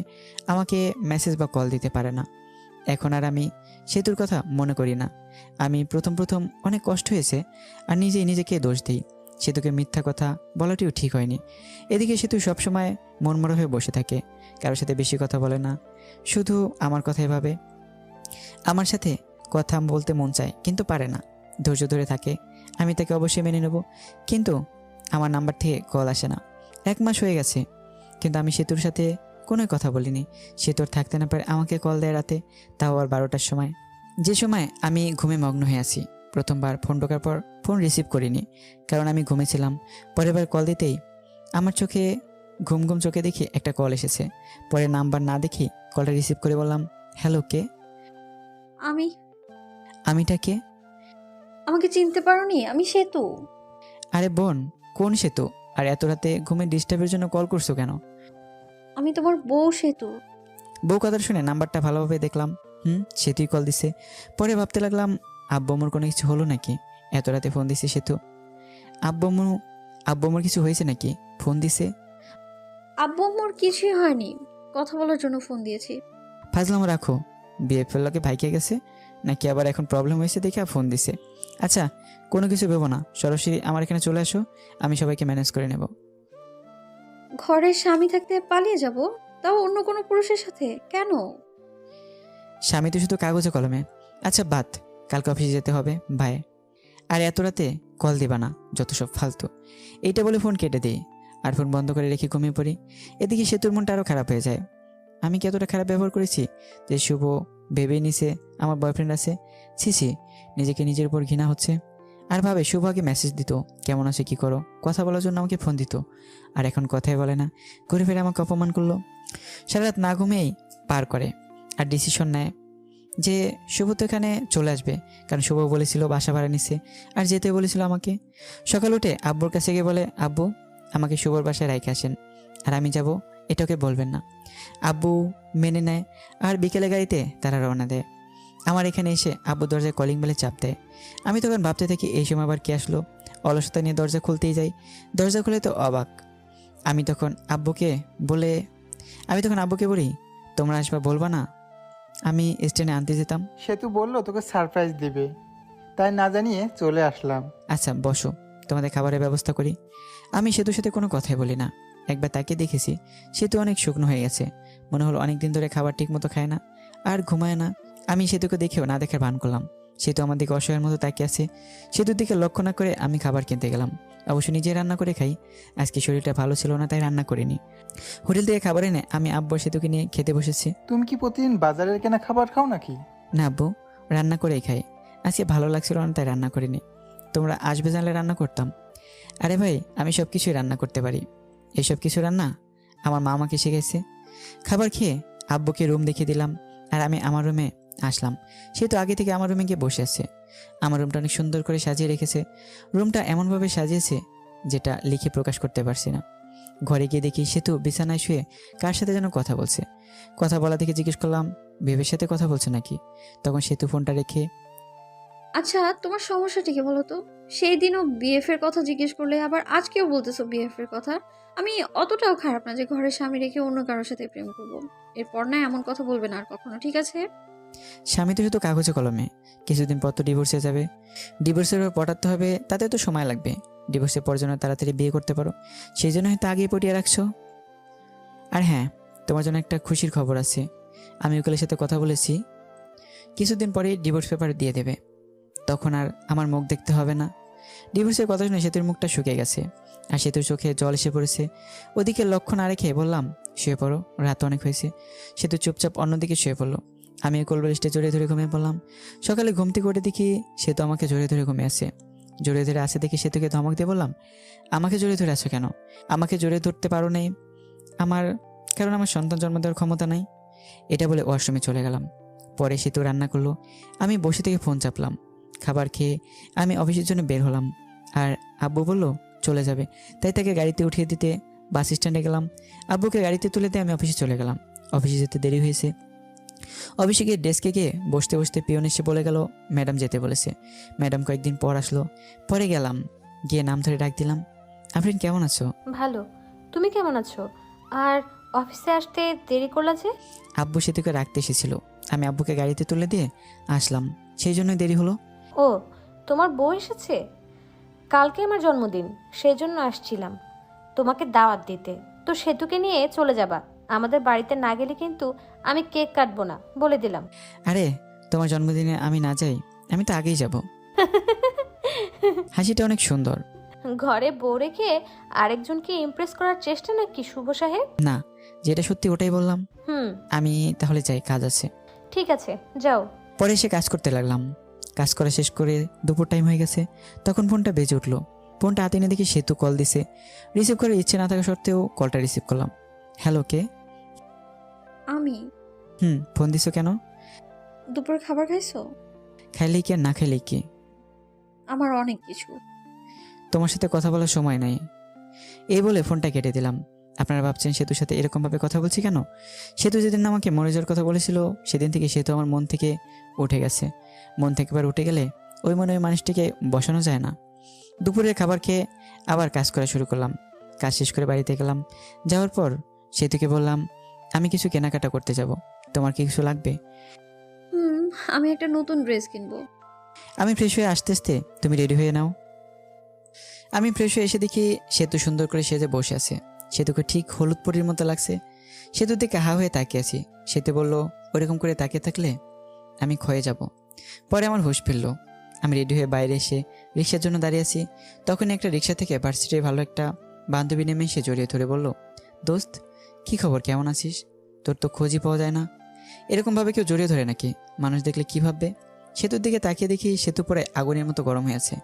আমাকে মেসেজ বা কল দিতে পারে না। এখন আর আমি সেতুর কথা মনে করি না। আমি প্রথম অনেক কষ্ট হয়েছে আর নিজেই নিজেকে দোষ দিই। সেতুকে মিথ্যা কথা বলাটিও ঠিক হয়নি। এদিকে সেতু সবসময় মনমরা হয়ে বসে থাকে, কারোর সাথে বেশি কথা বলে না, শুধু আমার কথাই ভাবে। আমার সাথে কথা বলতে মন চায় কিন্তু পারে না, ধৈর্য ধরে থাকে। আমি তাকে অবশ্যই মেনে নেব, কিন্তু আমার নাম্বার থেকে কল আসে না। 1 মাস হয়ে গেছে, কিন্তু আমি সেতুর সাথে কোনো কথা বলিনি। সেতুর থাকতে না পারে আমাকে কল দেয় রাতে, তাও আবার 12টার সময়, যে সময় আমি ঘুমে মগ্ন হয়ে আছি। প্রথমবার ফোন ঢোকার পর ফোন রিসিভ করিনি, কারণ আমি ঘুমেছিলাম। পরের বার কল দিতেই আমার চোখে ঘুম ঘুম চোখে দেখি একটা কল এসেছে। পরে নাম্বার না দেখি কলটা রিসিভ করে বললাম, হ্যালো, কে? আমি আমিটা কে? আমাকে চিনতে পারোনি? আমি সেতু। আরে বোন, কোন সেতু? আর এত রাতে ঘুমে ডিস্টার্বের জন্য কল করছো কেন? আমি তোমার বউ সেতু। বউ কথা শুনে নাম্বারটা ভালোভাবে দেখলাম, সেতুই কল দিছে। পরে ভাবতে লাগলাম, আব্বু আম্মুর কোনো কিছু হলো নাকি? এত রাতে ফোন দিছে সেতু। আব্বু আম্মুর কিছু হয়েছে নাকি ফোন দিছে? আব্বু আম্মুর কিছুই হয়নি, কথা বলার জন্য ফোন দিয়েছি। ফাজলামো রাখো, বিয়ে ফেললোকে ভাইকে গেছে নাকি আবার এখন প্রবলেম হয়েছে দেখে ফোন দিছে। আচ্ছা, কোনো কিছু ভেবো না, সরাসরি আমার এখানে চলে আসো, আমি সবাইকে ম্যানেজ করে নেব। ঘরের স্বামী থাকতে পালিয়ে যাব, তাও অন্য কোনো পুরুষের সাথে? কেন? স্বামী তো শুধু কাগজে কলমে। আচ্ছা বাদ, কালকে অফিসে যেতে হবে, বাই। আর এত রাতে কল দিবা না, যত সব ফালতু। এইটা বলে ফোন কেটে দিই আর ফোন বন্ধ করে রেখে ঘুমিয়ে পড়ি। এদিকে সেতুর মনটা আরও খারাপ হয়ে যায়। আমি কি এতটা খারাপ ব্যবহার করেছি যে শুভ ভেবেই নিছে আমার বয়ফ্রেন্ড আছে? ছি, নিজেকে নিজের উপর ঘৃণা হচ্ছে। আর ভাবে শুভ আগে মেসেজ দিত, কেমন আছে, কি করো, কথা বলার জন্য আমাকে ফোন দিত, আর এখন কথাই বলে না, ঘুরে ফিরে আমাকে অপমান করলো। সারা রাত না ঘুমেই পার করে আর ডিসিশন নেয় যে শুভ তো এখানে চলে আসবে, কারণ শুভ বলেছিল বাসা ভাড়া নিছে আর যেতে বলেছিল আমাকে। সকাল উঠে আব্বুর কাছে গিয়ে বলে, আব্বু আমাকে শুভর বাসায় রাইখে আসেন, আর আমি যাব, এটা ওকে বলবেন না। আব্বু মেনে নেয় আর বিকেলে গাড়িতে তারা রওনা দেয়। আমার এখানে এসে আব্বু দরজায় কলিং বেলে চাপ দেয়। আমি তখন ভাবতে থাকি এই সময় আবার কে আসলো। অলসতা নিয়ে দরজা খুলতেই যাই, দরজা খুলে তো অবাক। আমি তখন আব্বুকে বলি, তোমরা আসবা বলবা না আমি স্ট্যান্ডে আনতে যেতাম? সেতু বললো তোকে সারপ্রাইজ দিবে, তাই না জানিয়ে চলে আসলাম। আচ্ছা বসো, তোমাদের খাবারের ব্যবস্থা করি। আমি সেতুর সাথে কোনো কথাই বলি না। একবার তাকে দেখেছি, সেতু অনেক শুকনো হয়ে গেছে, মনে হলো অনেকদিন ধরে খাবার ঠিক মতো খায় না আর ঘুমায় না। আমি সেতুকে দেখেও না দেখার ভান করলাম। সেতু আমার দিকে অসহায়ের মতো তাকিয়ে আছে। সেতুর দিকে লক্ষ্য না করে আমি খাবার কিনতে গেলাম। অবশ্য নিজে রান্না করে খাই, আজকে শরীরটা ভালো ছিল না তাই রান্না করিনি। হোটেল থেকে খাবার এনে আমি আব্বু সেতুকে নিয়ে খেতে বসেছি। তুমি কি প্রতিদিন বাজারের কেনা খাবার খাও নাকি? না আব্বু, রান্না করেই খাই, আজকে ভালো লাগছিল না তাই রান্না করিনি। তোমরা আসবে জানলে রান্না করতাম। আরে ভাই, আমি সব কিছুই রান্না করতে পারি, এইসব কিছু রান্না আমার মা আমাকে শিখেছে। খাবার খেয়ে আব্বুকে রুম দেখিয়ে দিলাম আর আমি আমার রুমে আসলাম। সে তো আগে থেকে আমার রুমে গিয়ে বসে আছে। আমার রুমটা অনেক সুন্দর করে সাজিয়ে রেখেছে। রুমটা এমনভাবে সাজিয়েছে যেটা লিখে প্রকাশ করতে পারছি না। ঘরে গিয়ে দেখি সেতু বিছানায় শুয়ে কার সাথে যেন কথা বলছে। কথা বলা থেকে জিজ্ঞেস করলাম, বেবের সাথে কথা বলছে নাকি? তখন সেতু ফোনটা রেখে, আচ্ছা তোমার সমস্যাটা কি বলো তো? সেই দিনও বিএফ এর কথা জিজ্ঞেস করলে, আবার আজকেও বলতেছো বিএফ এর কথা। আমি অতটাও খারাপ না যে ঘরের স্বামী রেখে অন্য কারোর সাথে প্রেম করবো। এরপর না এমন কথা বলবে না আর কখনো, ঠিক আছে? স্বামী তো শুধু কাগজে কলমে, কিছুদিন পর তো ডিভোর্স হয়ে যাবে। ডিভোর্সের পর পটাতে হবে, তাতে তো সময় লাগবে। ডিভোর্সের পর যেন তাড়াতাড়ি বিয়ে করতে পারো, সেই জন্য হয়তো আগেই পটিয়ে রাখছো। আর হ্যাঁ, তোমার জন্য একটা খুশির খবর আছে। আমি উকিলের সাথে কথা বলেছি, কিছুদিন পরে ডিভোর্স পেপার দিয়ে দেবে, তখন আর আমার মুখ দেখতে হবে না। ডিভোর্সের কথা শুনে সেতুর মুখটা শুকিয়ে গেছে আর সেতুর চোখে জল এসে পড়েছে। ওদিকে লক্ষ্য না রেখে বললাম, শুয়ে পড়ো, রাত অনেক হয়েছে। সেতু চুপচাপ অন্যদিকে শুয়ে পড়লো। আমি কোলবালিশটা জড়িয়ে ধরে ঘুমিয়ে পড়লাম। সকালে ঘুম থেকে উঠে দেখি সেতু আমাকে জড়িয়ে ধরে ঘুমিয়ে আছে। জড়িয়ে ধরে আসে দেখে সেতুকে ধমক দিয়ে বললাম, আমাকে জড়িয়ে ধরে আছো কেন? আমাকে জড়িয়ে ধরতে পারো নেই কারণ আমার সন্তান জন্ম দেওয়ার ক্ষমতা নাই। এটা বলে ওয়াশরুমে চলে গেলাম। পরে সেতু রান্না করলো, আমি বসে থেকে ফোন চাপলাম। খাবার খেয়ে আমি অফিসের জন্য বের হলাম আর আব্বু বলল চলে যাবে, তাই তাকে গাড়িতে উঠিয়ে দিতে বাস স্ট্যান্ডে গেলাম। আব্বুকে গাড়িতে তুলে দিয়ে আমি অফিসে চলে গেলাম। অফিসে যেতে দেরি হয়েছে। অফিসে গিয়ে ডেস্কে গিয়ে বসতে বসতে পিয়ন এসে বলে গেল ম্যাডাম যেতে বলেছে। ম্যাডাম কয়েকদিন পর আসলো। পরে গেলাম, গিয়ে নাম ধরে ডাক দিলাম, আফরিন কেমন আছো? ভালো, তুমি কেমন আছো? আর অফিসে আসতে দেরি করলা যে? আব্বু সেতুকে রাখতে এসেছিল, আমি আব্বুকে গাড়িতে তুলে দিয়ে আসলাম, সেই জন্যই দেরি হলো। ও, তোমার বউ এসেছে? কালকে আমার জন্মদিন, সেজন্য আসছিলাম তোমাকে দাওয়াত দিতে। তো সেতুকে নিয়ে চলে যাবা, আমাদের বাড়িতে না গেলে কিন্তু আমি কেক কাটবো না, বলে দিলাম। আরে তোমার জন্মদিনে আমি না যাই, আমি তো আগেই যাব। হাসিটা অনেক সুন্দর। ঘরে বউ রেখে আরেকজনকে ইমপ্রেস করার চেষ্টা নাকি শুভ সাহেব? না, যেটা সত্যি ওটাই বললাম। আমি তাহলে যাই, কাজ আছে। ঠিক আছে, যাও। পরে এসে কাজ করতে লাগলাম। কাজ করা শেষ করে দুপুর টাইম হয়ে গেছে, তখন ফোনটা বেজে উঠলো। ফোনটা হাতে এনে দেখি সেতু কল দিছে। রিসিভ করার ইচ্ছে না থাকা সত্ত্বেও কলটা রিসিভ করলাম। হ্যালো, কে? আমি। ফোন দিছো কেন? দুপুরে খাবার খাইছো? খাইলেই কি আর না খাইলেই কি? আমার অনেক কিছু। তোমার সাথে কথা বলার সময় নাই। এই বলে ফোনটা কেটে দিলাম। আপনারা ভাবছেন সেতুর সাথে এরকমভাবে কথা বলছি কেন? সেতু যেদিন আমাকে মরে যাওয়ার কথা বলেছিল, সেদিন থেকে সেতু আমার মন থেকে উঠে গেছে। মন থেকে এবার উঠে গেলে ওই মনে ওই মানুষটিকে বসানো যায় না। দুপুরের খাবার খেয়ে আবার কাজ করা শুরু করলাম। কাজ শেষ করে বাড়িতে গেলাম। যাওয়ার পর সেতুকে বললাম, আমি কিছু কেনাকাটা করতে যাব, তোমার কি কিছু লাগবে? আমি একটা নতুন ড্রেস কিনবো। আমি ফ্রেশ হয়ে আসতে আসতে তুমি রেডি হয়ে নাও। আমি ফ্রেশ হয়ে এসে দেখি সেতু সুন্দর করে সেজে বসে আছে। সেতুকে ঠিক হলুদ পরির মতো লাগছে। সেতুর দিকে হা হয়ে তাকিয়ে আছি। সেতু বলল, ওইরকম করে তাকিয়ে থাকলে আমি ক্ষয়ে যাব। পরে আমার হুঁশ ফিরল। আমি রেডি হয়ে বাইরে এসে রিক্সার জন্য দাঁড়িয়ে আছি। তখনই একটা রিক্সা থেকে ভার্সিটির ভালো একটা বান্ধবী নেমে এসে জড়িয়ে ধরে বলল, দোস্ত কি খবর, কেমন আছিস? তোর তো খোঁজই পাওয়া যায় না। এরকমভাবে কেউ জড়িয়ে ধরে নাকি? মানুষ দেখলে কি ভাববে? সেতুর দিকে তাকিয়ে দেখি সেতু পরে আগুনের মতো গরম হয়ে আছে।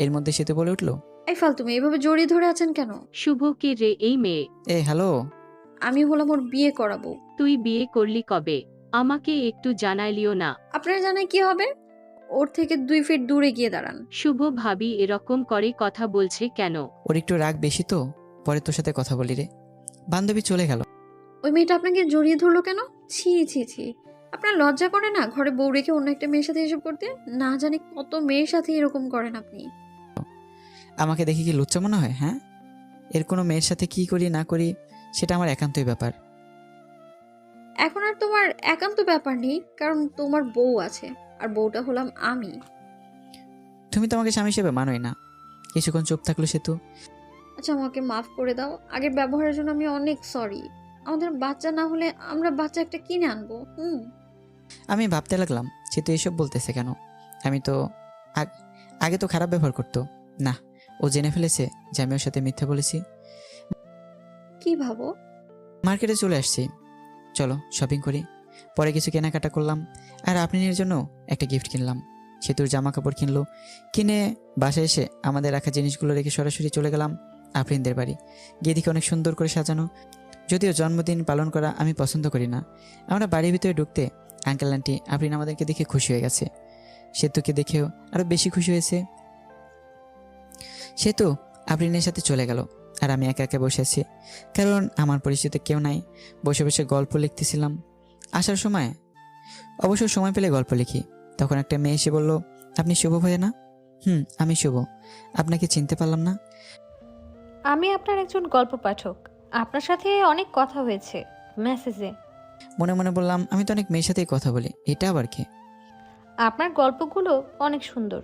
এর মধ্যে সেতু বলে উঠলো, এই তুমি এইভাবে জড়িয়ে ধরে আছেন কেন? শুভ কে রে এই মেয়ে? হ্যালো। আমি হলাম ওর বিয়ে করাবো। তুই বিয়ে করলি কবে? আমাকে একটু জানাইলিও না। আপনারা জানাই কি হবে? ওর থেকে 2 ফিট দূরে গিয়ে দাঁড়ান। শুভ ভাবি এরকম করে কথা বলছে কেন? ওর একটু রাগ বেশি তো, পরে তোর সাথে কথা বলি রে। বান্ধবী চলে গেল। ওই মেয়েটা আপনাকে জড়িয়ে ধরলো কেন? ছি ছি ছি, আপনার লজ্জা করে না ঘরে বউ রেখে অন্য একটা মেয়ের সাথে এসব করতে? না জানি কত মেয়ের সাথে এরকম করেন আপনি। আমাকে দেখে কি লুচ্চা মনে হয়? হ্যাঁ, এর কোনো মেয়ের সাথে কি করি না করি সেটা আমার একান্তই ব্যাপার। এখন আর তোমার একান্ত ব্যাপার নেই, কারণ তোমার বউ আছে, আর বউটা হলাম আমি। তুমি তো আমাকে স্বামী হিসেবে মানোই না। কিছুক্ষণ চুপ থাকলো সেতু। আচ্ছা, আমাকে মাফ করে দাও। আগের ব্যবহারের জন্য আমি অনেক সরি। আমাদের বাচ্চা না হলে আমরা বাচ্চা একটা কিনে আনবো। আমি ভাবতে লাগলাম সেতু এসব বলতেছে কেন? আমি তো আগে তো খারাপ ব্যবহার করতো না। ও জেনে ফেলেছে যে আমি ওর সাথে মিথ্যা বলেছি। কি ভাবো? মার্কেটে চলে আসছি, চলো শপিং করি। পরে কিছু কেনাকাটা করলাম, আর আপনার জন্য একটা গিফট কিনলাম। সেতুর জামা কাপড় কিনলো। কিনে বাসায় এসে আমাদের রাখা জিনিসগুলো রেখে সরাসরি চলে গেলাম আফরিনদের বাড়ি। গিয়ে দেখি অনেক সুন্দর করে সাজানো। যদিও জন্মদিন পালন করা আমি পছন্দ করি না। আমরা বাড়ির ভিতরে ঢুকতে আঙ্কেল আন্টি আফরিন আমাদেরকে দেখে খুশি হয়ে গেছে। সেতুকে দেখেও আরও বেশি খুশি হয়েছে। সেতু আফরিনের সাথে চলে গেল, আর আমি একা একা বসে আছি, কারণ আমার পরিচিত কেউ নাই। বসে বসে গল্প লিখতেছিলাম। আসার সময় অবশ্য সময় পেলে গল্প লিখি। তখন একটা মেয়ে এসে বলল, আপনি শুভ ভাইয়া না? আমি শুভ। আপনাকে চিনতে পারলাম না। আমি আপনার একজন গল্প পাঠক, আপনার সাথে অনেক কথা হয়েছে মেসেজে। মনে মনে বললাম, আমি তো অনেক মেয়ের সাথেই কথা বলি, এটা আবার কে? আপনার গল্পগুলো অনেক সুন্দর,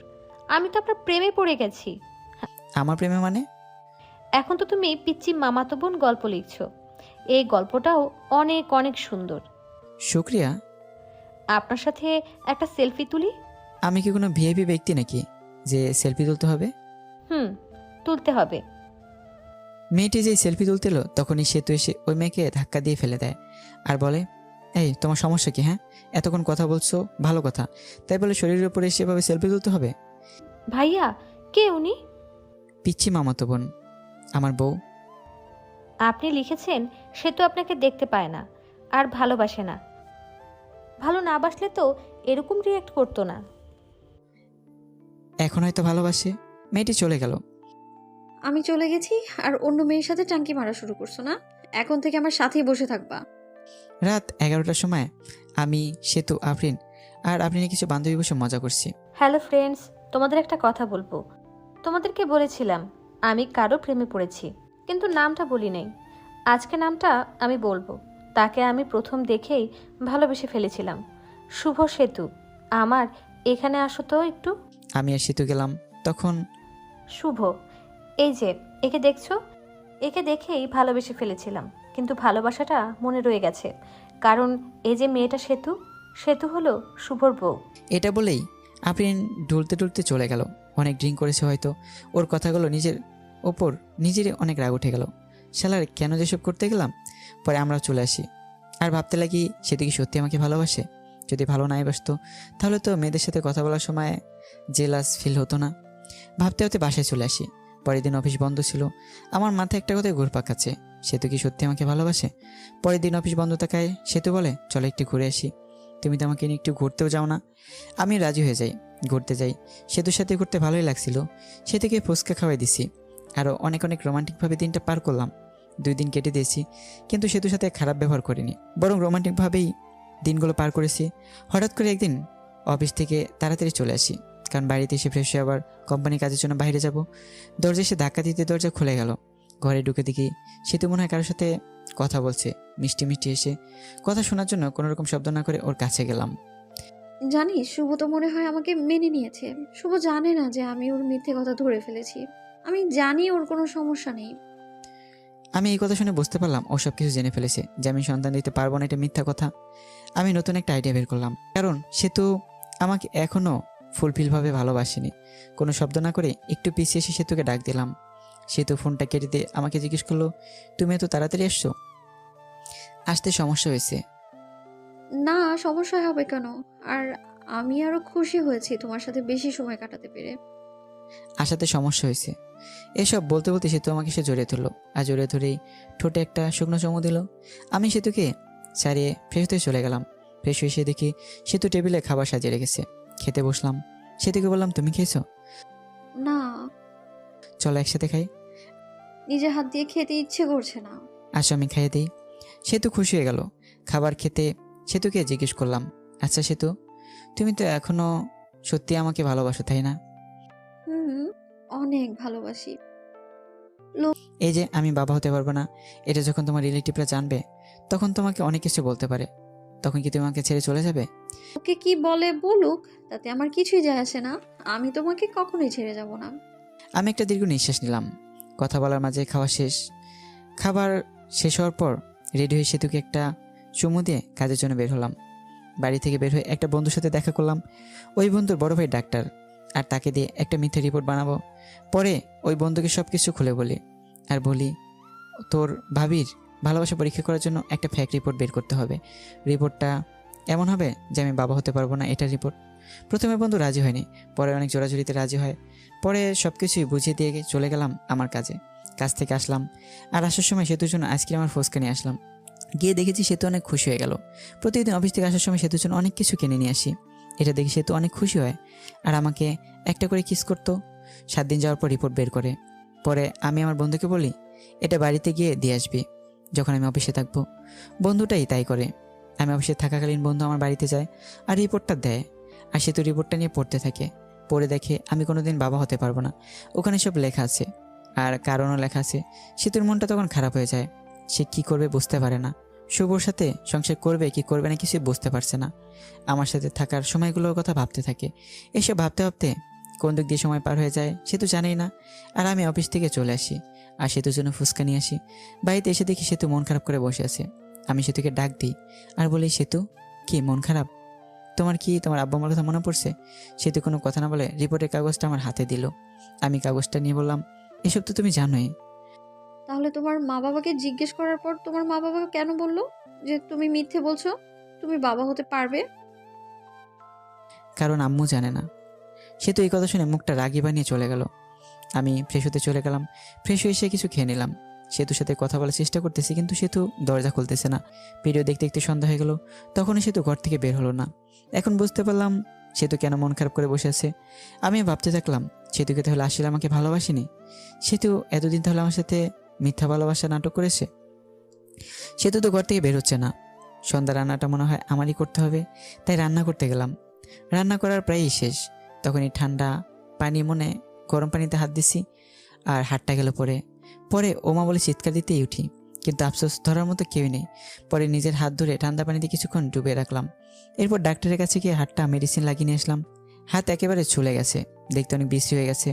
আমি তো আপনার প্রেমে পড়ে গেছি। আমার প্রেমে মানে? এখন তো তুমি পিচ্চি মামাতো বোন গল্প লিখছো, এই গল্পটাও অনেক অনেক সুন্দর। শুক্রিয়া। আপনার সাথে একটা সেলফি তুলি? আমি কি কোনো ভিআইপি ব্যক্তি নাকি যে সেলফি তুলতে হবে? তুলতে হবে। মেয়েটি যেই সেলফি তুলতে এলো তখনই সেতু এসে ওই মেয়েকে ধাক্কা দিয়ে ফেলে দেয় আর বলে, এই তোমার সমস্যা কি? হ্যাঁ, এতক্ষণ কথা বলছো ভালো কথা, তাই বলে শরীরের উপরে সেভাবে সেলফি তুলতে হবে? ভাইয়া, কে উনি? পিচ্ছি মামাতো বোন, আমার বউ। আপনি লিখেছেন সে তো আপনাকে দেখতে পায় না আর ভালোবাসে না। ভালো না বাসলে তো এরকম রিয়েক্ট করতো না। এখন হয়তো ভালোবাসে। মেয়েটি চলে গেল। আমি চলে গেছি আর অন্য মেয়ের সাথে টাঙ্কি মারা শুরু করছো না? এখন থেকে আমার সাথেই বসে থাকবা। রাত 11টার সময় আমি, সেতু, আফরিন আর আফরিনের কিছু বান্ধবী বসে মজা করছি। হ্যালো ফ্রেন্ডস, তোমাদের একটা কথা বলবো। তোমাদেরকে বলেছিলাম আমি কারো প্রেমে পড়েছি, কিন্তু নামটা বলি নাই। আজকে নামটা আমি বলবো। তাকে আমি প্রথম দেখেই ভালোবেসে ফেলেছিলাম। শুভ সেতু, আমার এখানে আসো তো একটু। আমি আর সেতু গেলাম। তখন শুভ। এই যে, একে দেখছো? একে দেখেই ভালোবেসে ফেলেছিলাম, কিন্তু ভালোবাসাটা মনে রয়ে গেছে। কারণ এই যে মেয়েটা সেতু, সেতু হলো শুভর বউ। এটা বলেই আফরিন ঢুলতে ঢুলতে চলে গেল। অনেক ড্রিঙ্ক করেছে হয়তো, ওর কথাগুলো নিজের ওপর নিজেরই অনেক রাগ উঠে গেল। শালার কেন যেসব করতে গেলাম। পরে আমরা চলে আসি আর ভাবতে লাগি সেটা কি সত্যি আমাকে ভালোবাসে। যদি ভালো নাই বাসতো তাহলে তো মেয়েদের সাথে কথা বলার সময় জেলাস ফিল হতো না। ভাবতে ভাবতে বাসায় চলে আসি। পরের দিন অফিস বন্ধ ছিল। আমার মাথায় একটা কথাই ঘুরপাক খাচ্ছে, সেতু কি সত্যি আমাকে ভালোবাসে। পরের দিন অফিস বন্ধ থাকায় সেতু বলে চলো একটু ঘুরে আসি, তুমি তো আমাকে নিয়ে একটু ঘুরতেও যাও না। আমি রাজি হয়ে যাই, ঘুরতে যাই। সেতুর সাথে ঘুরতে ভালোই লাগছিল। সেতুকে ফুচকা খাওয়াই দিছি। আরও অনেক অনেক রোমান্টিকভাবে দিনটা পার করলাম। 2 দিন কেটে দিয়েছি, কিন্তু সেতুর সাথে খারাপ ব্যবহার করিনি, বরং রোমান্টিকভাবেই দিনগুলো পার করেছি। হঠাৎ করে একদিন অফিস থেকে তাড়াতাড়ি চলে আসি, কারণ বাড়িতে এসে ফ্রেশ হয়ে আবার কোম্পানি কাজের জন্য বাইরে যাব। দরজা এসে ধাক্কা দিতে দরজা খুলে গেল। ঘরে ঢুকে দেখি সেতু মনে হয় কারোর সাথে কথা বলছে। মিষ্টি মিষ্টি এসে কথা শোনার জন্য কোনোরকম শব্দ না করে ওর কাছে গেলাম। জানিস, শুভ তো মনে হয় আমাকে মেনে নিয়েছে। শুভ জানে না যে আমি ওর মিথ্যে কথা ধরে ফেলেছি। আমি জানি ওর কোনো সমস্যা নেই। আমি এই কথা শুনে বুঝতে পারলাম ও সব কিছু জেনে ফেলেছে, যে আমি সন্তান দিতে পারবো না, এটা মিথ্যা কথা। আমি নতুন একটা আইডিয়া বের করলাম, কারণ সে তো আমাকে এখনও ফুলফিলভাবে ভালোবাসেনি। কোনো শব্দ না করে একটু পিছিয়ে এসে সেতুকে ডাক দিলাম। সেতু ফোনটা কেটে দিয়ে আমাকে জিজ্ঞেস করলো, তুমি এত তাড়াতাড়ি আসছো? আসতে সমস্যা হয়েছে? না, সমস্যা হবে কেন? আর আমি আরো খুশি হয়েছি তোমার সাথে বেশি সময় কাটাতে পেরে। আসাতে সমস্যা হয়েছে। এসব বলতে বলতে সেতু আমাকে সে জড়িয়ে ধরলো, আর জড়িয়ে ধরেই ঠোঁটে একটা শুকনো চুমু দিল। আমি সেতুকে ছাড়িয়ে ফ্রেশ হয়ে চলে গেলাম। ফ্রেশ হয়ে এসে দেখি সেতু টেবিলে খাবার সাজিয়ে রেখেছে। খেতে বসলাম। সেতুকে বললাম, তুমি খেয়েছো? না, চলো একসাথে খাই। নিজে হাত দিয়ে খেতে ইচ্ছে করছে না। আসো আমি খাইয়ে দিই। সেতু খুশি হয়ে গেল। খাবার খেতে সেতুকে জিজ্ঞেস করলাম, আচ্ছা সেতু, তুমি তো এখনো সত্যি আমাকে ভালোবাসো তাই না? হুম, অনেক ভালোবাসি। এই যে আমি বাবা হতে পারবো না, এটা যখন তোমার রিলেটিভরা জানবে তখন তোমাকে অনেক কিছু বলতে পারে। তখন কি তুমি আমাকে ছেড়ে চলে যাবে? ওকে কি বলে বলুক, তাতে আমার কিছুই যায় আসে না। আমি তোমাকে কখনোই ছেড়ে যাব না। আমি একটা দীর্ঘ নিঃশ্বাস নিলাম। কথা বলার মাঝে খাওয়া শেষ। খাবার শেষ হওয়ার পর রেডি হয়ে সেতুকে একটা চুমু দিয়ে কাজের জন্য বের হলাম। বাড়ি থেকে বের হয়ে একটা বন্ধুর সাথে দেখা করলাম। ওই বন্ধুর বড় ভাই ডাক্তার, আর তাকে দিয়ে একটা মিথ্যে রিপোর্ট বানাবো। পরে ওই বন্ধুকে সব কিছু খুলে বলি, আর বলি তোর ভাবির ভালোবাসা পরীক্ষা করার জন্য একটা ফ্যাক রিপোর্ট বের করতে হবে। রিপোর্টটা এমন হবে যে আমি বাবা হতে পারবো না, এটা রিপোর্ট। প্রথমে বন্ধু রাজি হয়নি, পরে অনেক জোরাজুরিতে রাজি হয়। পরে সব কিছুই বুঝিয়ে দিয়ে চলে গেলাম আমার কাজে। কাজ থেকে আসলাম, আর আসার সময় সেতুর জন্য আইসক্রিম আর ফুচকা নিয়ে আসলাম। গিয়ে দেখেছি সেতু অনেক খুশি হয়ে গেল। প্রতিদিন অফিস থেকে আসার সময় সেতুর জন্য অনেক কিছু কিনে নিয়ে আসি। এটা দেখে সেতু অনেক খুশি হয়, আর আমাকে একটা করে কিস করতো। 7 দিন যাওয়ার পর রিপোর্ট বের করে। পরে আমি আমার বন্ধুকে বলি, এটা বাড়িতে গিয়ে দিয়ে আসবি যখন আমি অফিসে থাকবো। বন্ধুটাই তাই করে। আমি অফিসে থাকাকালীন বন্ধু আমার বাড়িতে যায় আর রিপোর্টটা দেয়, আর সেতু রিপোর্টটা নিয়ে পড়তে থাকে। পড়ে দেখে আমি কোনোদিন বাবা হতে পারবো না। ওখানে সব লেখা আছে, আর কারণও লেখা আছে। সেতুর মনটা তখন খারাপ হয়ে যায়। সে কি করবে বুঝতে পারে না। শুভর সাথে সংসার করবে কি করবে না কিছুই বুঝতে পারছে না। আমার সাথে থাকার সময়গুলোর কথা ভাবতে থাকে। এসব ভাবতে ভাবতে কোন দিক দিয়ে সময় পার হয়ে যায় সেতু জানেই না। আর আমি অফিস থেকে চলে আসি, আর সেতুর জন্য ফুচকা নিয়ে আসি। বাড়িতে এসে দেখি সেতু মন খারাপ করে বসে আছে। আমি সেতুকে ডাক দিই আর বলি, সেতু কি মন খারাপ? তোমার কি তোমার আব্বা আমার কথা মনে পড়ছে? সেতু কোনো কথা না বলে রিপোর্টের কাগজটা আমার হাতে দিল। আমি কাগজটা নিয়ে বললাম, এসব তো তুমি জানোই। তাহলে তোমার মা বাবাকে জিজ্ঞেস করার পর তোমার মা বাবা কেন বললো যে তুমি মিথ্যে বলছো, তুমি বাবা হতে পারবে? কারণ আম্মু জানে না। সেতু এই কথা শুনে মুখটা রাগি বানিয়ে চলে গেল। আমি ফ্রেশ হতে চলে গেলাম। ফ্রেশ হয়ে এসে কিছু খেয়ে নিলাম। সেতুর সাথে কথা বলার চেষ্টা করতেছি, কিন্তু সেতু দরজা খুলতেছে না। ভিডিও দেখতে দেখতে সন্ধ্যা হয়ে গেল, তখনও সেতু ঘর থেকে বের হলো না। এখন বুঝতে পারলাম সেতু কেন মন খারাপ করে বসে আছে। আমি ভাবতে থাকলাম, সেতুকে তাহলে আসলে আমাকে ভালোবাসেনি। সেতু এতদিন তাহলে আমার সাথে মিথ্যা ভালোবাসা নাটক করেছে। সেতু তো ঘর থেকে বের হচ্ছে না। সন্ধ্যা রান্নাটা মনে হয় আমারই করতে হবে, তাই রান্না করতে গেলাম। রান্না করার প্রায়ই শেষ। তখনই ঠান্ডা পানি মনে গরম পানিতে হাত দিছি, আর হাতটা গেল পরে। পরে ওমা বলে চিৎকার দিতেই উঠি, কিন্তু আফসোস ধরার মতো কেউই নেই। পরে নিজের হাত ধরে ঠান্ডা পানিতে কিছুক্ষণ ডুবিয়ে রাখলাম। এরপর ডাক্তারের কাছে গিয়ে হাতটা মেডিসিন লাগিয়ে নিয়ে আসলাম। হাত একেবারে ছুলে গেছে। দেখতে অনেক বিশ্রী হয়ে গেছে।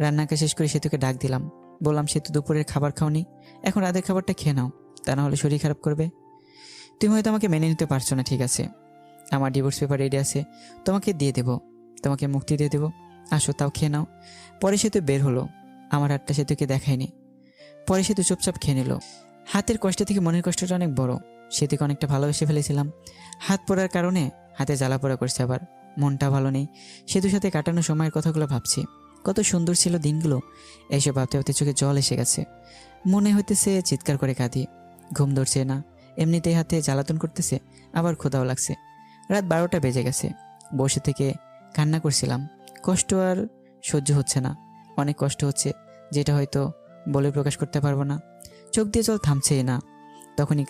রান্নাকে শেষ করে সেতুকে ডাক দিলাম, বললাম সেতু দুপুরের খাবার খাওনি, এখন রাতের খাবারটা খেয়ে নাও, তা না হলে শরীর খারাপ করবে। তুমি হয়তো আমাকে মেনে নিতে পারছো না, ঠিক আছে, আমার ডিভোর্স পেপার রেডি আছে, তোমাকে দিয়ে দেবো, তোমাকে মুক্তি দিয়ে দেবো, আসো তাও খেয়ে নাও। পরে সেতু বের হলো, আমার হাতটা সেতুকে দেখায়নি। পরে সেতু চুপচাপ খেয়ে নিল। হাতের কষ্ট থেকে মনের কষ্টটা অনেক বড়। সেতুকে অনেকটা ভালোবেসে ফেলেছিলাম, হাত পড়ার কারণে হাতে জ্বালা পোড়া করছে, আবার মনটা ভালো নেই। সেতুর সাথে কাটানো সময়ের কথাগুলো ভাবছি, কত সুন্দর ছিল দিনগুলো। এইসব ভাবতে ভাবতে চোখে জল এসে গেছে, মনে হইতেছে চিৎকার করে কাঁদি। ঘুম ধরছে না, এমনিতেই হাতে জ্বালাতন করতেছে, আবার ক্ষুধাও লাগছে। রাত 12টা বেজে গেছে, বসে থেকে কান্না করছিলাম। কষ্ট আর সহ্য হচ্ছে না, অনেক কষ্ট হচ্ছে, যেটা হয়তো বলে প্রকাশ করতে পারবো না। চোখ দিয়ে জল থামছেই না। তখনই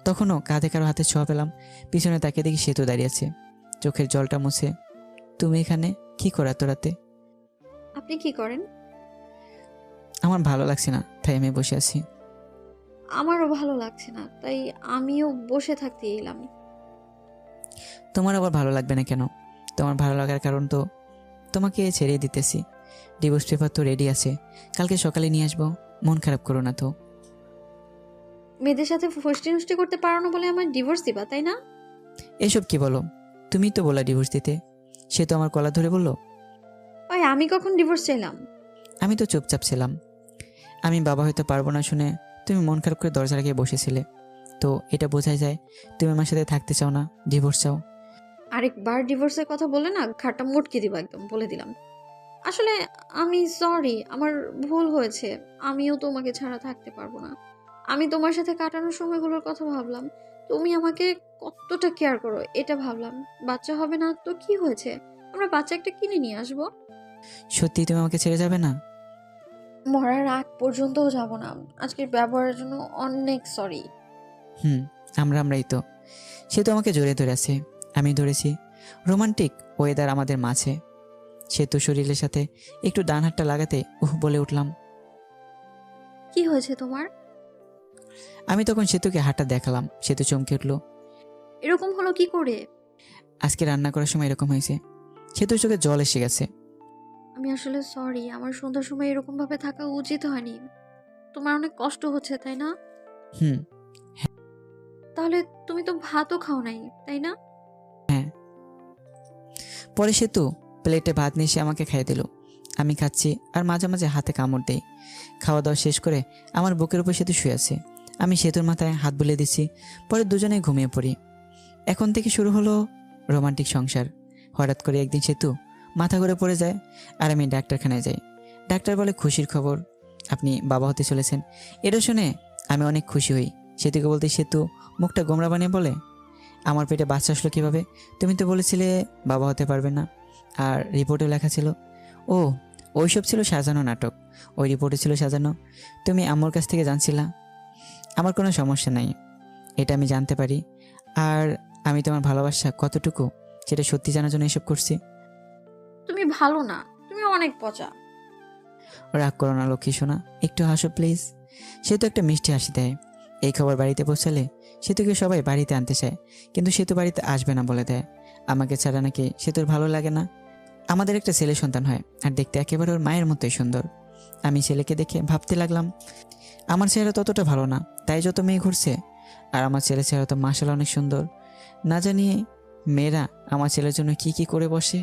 তখনও কাঁধে কারো হাতে ছোঁয়া পেলাম। পিছনে তাকিয়ে দেখি সেতু দাঁড়িয়ে আছে, চোখের জলটা মুছে। তুমি এখানে কি করো এত রাতে? আপনি কি করেন? আমার ভালো লাগছে না, তাই আমি বসে আছি। আমারও ভালো লাগছে না, তাই আমিও বসে থাকতে এলাম। তোমার আবার ভালো লাগবে না কেন? তোমার ভালো লাগার কারণ তো তোমাকে ছেড়ে দিতেছি। ডিভোর্স পেপার তো রেডি আছে, কালকে সকালে নিয়ে আসবো, মন খারাপ করো না তো। মেয়েদের সাথে ফষ্টি নষ্টি করতে পারো না বলে আমার ডিভোর্স দিবা, তাই না? এসব কি বলো? তুমি তো বলা ডিভোর্স দিতে, সে তো আমার গলা ধরে বললো। ওই আমি কখন ডিভোর্স চাইলাম? আমি তো চুপচাপ ছিলাম। আমি বাবা হয়তো পারবো না শুনে তুমি মন খারাপ করে দরজা লাগিয়ে বসেছিলে, তো এটা বোঝাই যায় তুমি আমার সাথে থাকতে চাও না, ডিভোর্স চাও। আরেকবার ডিভোর্সের কথা বলে না ঘাটটা মুটকে দিবা, একদম বলে দিলাম। আসলে আমি সরি, আমার ভুল হয়েছে, আমিও তোমাকে ছাড়া থাকতে পারবো না। আমি তোমার সাথে কাটানোর সময়গুলোর কথা ভাবলাম, তুমি আমাকে কতটা কেয়ার করো এটা ভাবলাম। বাচ্চা হবে না তো কি হয়েছে, আমরা বাচ্চা একটা কিনে নিয়ে আসবো। সত্যি তুমি আমাকে ছেড়ে যাবে না? মরার আগ পর্যন্তও যাব না। আজকের ব্যবহারের জন্য অনেক সরি। আমরাই তো। সে তো আমাকে জড়িয়ে ধরে আছে, আমি ধরেছি। রোমান্টিক ওয়েদার আমাদের মাঝে। সে তো শরীরের সাথে একটু ডান হাতটা লাগাতে বলে উঠলাম। কি হয়েছে তোমার? আমি তখন সেতুকে হাতটা দেখালাম, সেতু চমকে উঠলো। এরকম হলো কি করে? আজকে রান্না করার সময় এরকম হয়েছে। সেতুর চোখে জল এসে গেছে। আমি আসলে সরি, আমার সন্ধ্যার সময় এরকম ভাবে থাকা উচিত হয়নি। তোমার অনেক কষ্ট হচ্ছে, তাই না? তাহলে তুমি তো ভাতও খাও নাই, তাই না? হ্যাঁ। পরে সেতু প্লেটে ভাত নিয়ে এসে আমাকে খাইয়ে দিল। আমি খাচ্ছি আর মাঝে মাঝে হাতে কামড় দেই। খাওয়া দাওয়া শেষ করে আমার বুকের উপর সেতু শুয়ে আছে, আমি সেতুর মাথায় হাত বুলিয়ে দিচ্ছি। পরে দুজনেই ঘুমিয়ে পড়ি। এখন থেকে শুরু হলো রোমান্টিক সংসার। হঠাৎ করে একদিন সেতু মাথা ঘুরে পড়ে যায় আর আমি ডাক্তারখানায় যাই। ডাক্তার বলে খুশির খবর, আপনি বাবা হতে চলেছেন। এটা শুনে আমি অনেক খুশি হই। সেতুকে বলতে সেতু মুখটা গোমরা বানিয়ে বলে, আমার পেটে বাচ্চা আসলো কীভাবে? তুমি তো বলেছিলে বাবা হতে পারবে না, আর রিপোর্টে লেখা ছিল। ও, ওইসব ছিল সাজানো নাটক, ওই রিপোর্টে ছিল সাজানো। তুমি আম্মুর কাছ থেকে জানছিলা? আমার কোনো সমস্যা নাই, এটা আমি জানতে পারি। আর আমি তোমার ভালোবাসা কতটুকু সেটা সত্যি জানার জন্য এসব করছি। তুমি ভালো না, তুমি অনেক পচা। রাগ করো না লক্ষ্মী সোনা, একটু হাসো প্লিজ। সে তো একটা মিষ্টি হাসি দেয়। এই খবর বাড়িতে পৌঁছালে সেতুকে সবাই বাড়িতে আনতে চায়, কিন্তু সেতু বাড়িতে আসবে না বলে দেয়। আমাকে ছাড়া নাকি সেতুর ভালো লাগে না। আমাদের একটা ছেলে সন্তান হয়, আর দেখতে একেবারে ওর মায়ের মতোই সুন্দর। আমি ছেলেকে দেখে ভাবতে লাগলাম, আমার ছেলে ততটা ভালো না, তাই যত মেয়ে ঘুরছে। আর আমার ছেলে ছেলে তো মাশাআল্লাহ অনেক সুন্দর। না জানি মেয়েরা আমার ছেলের জন্য কি কি করে বসে।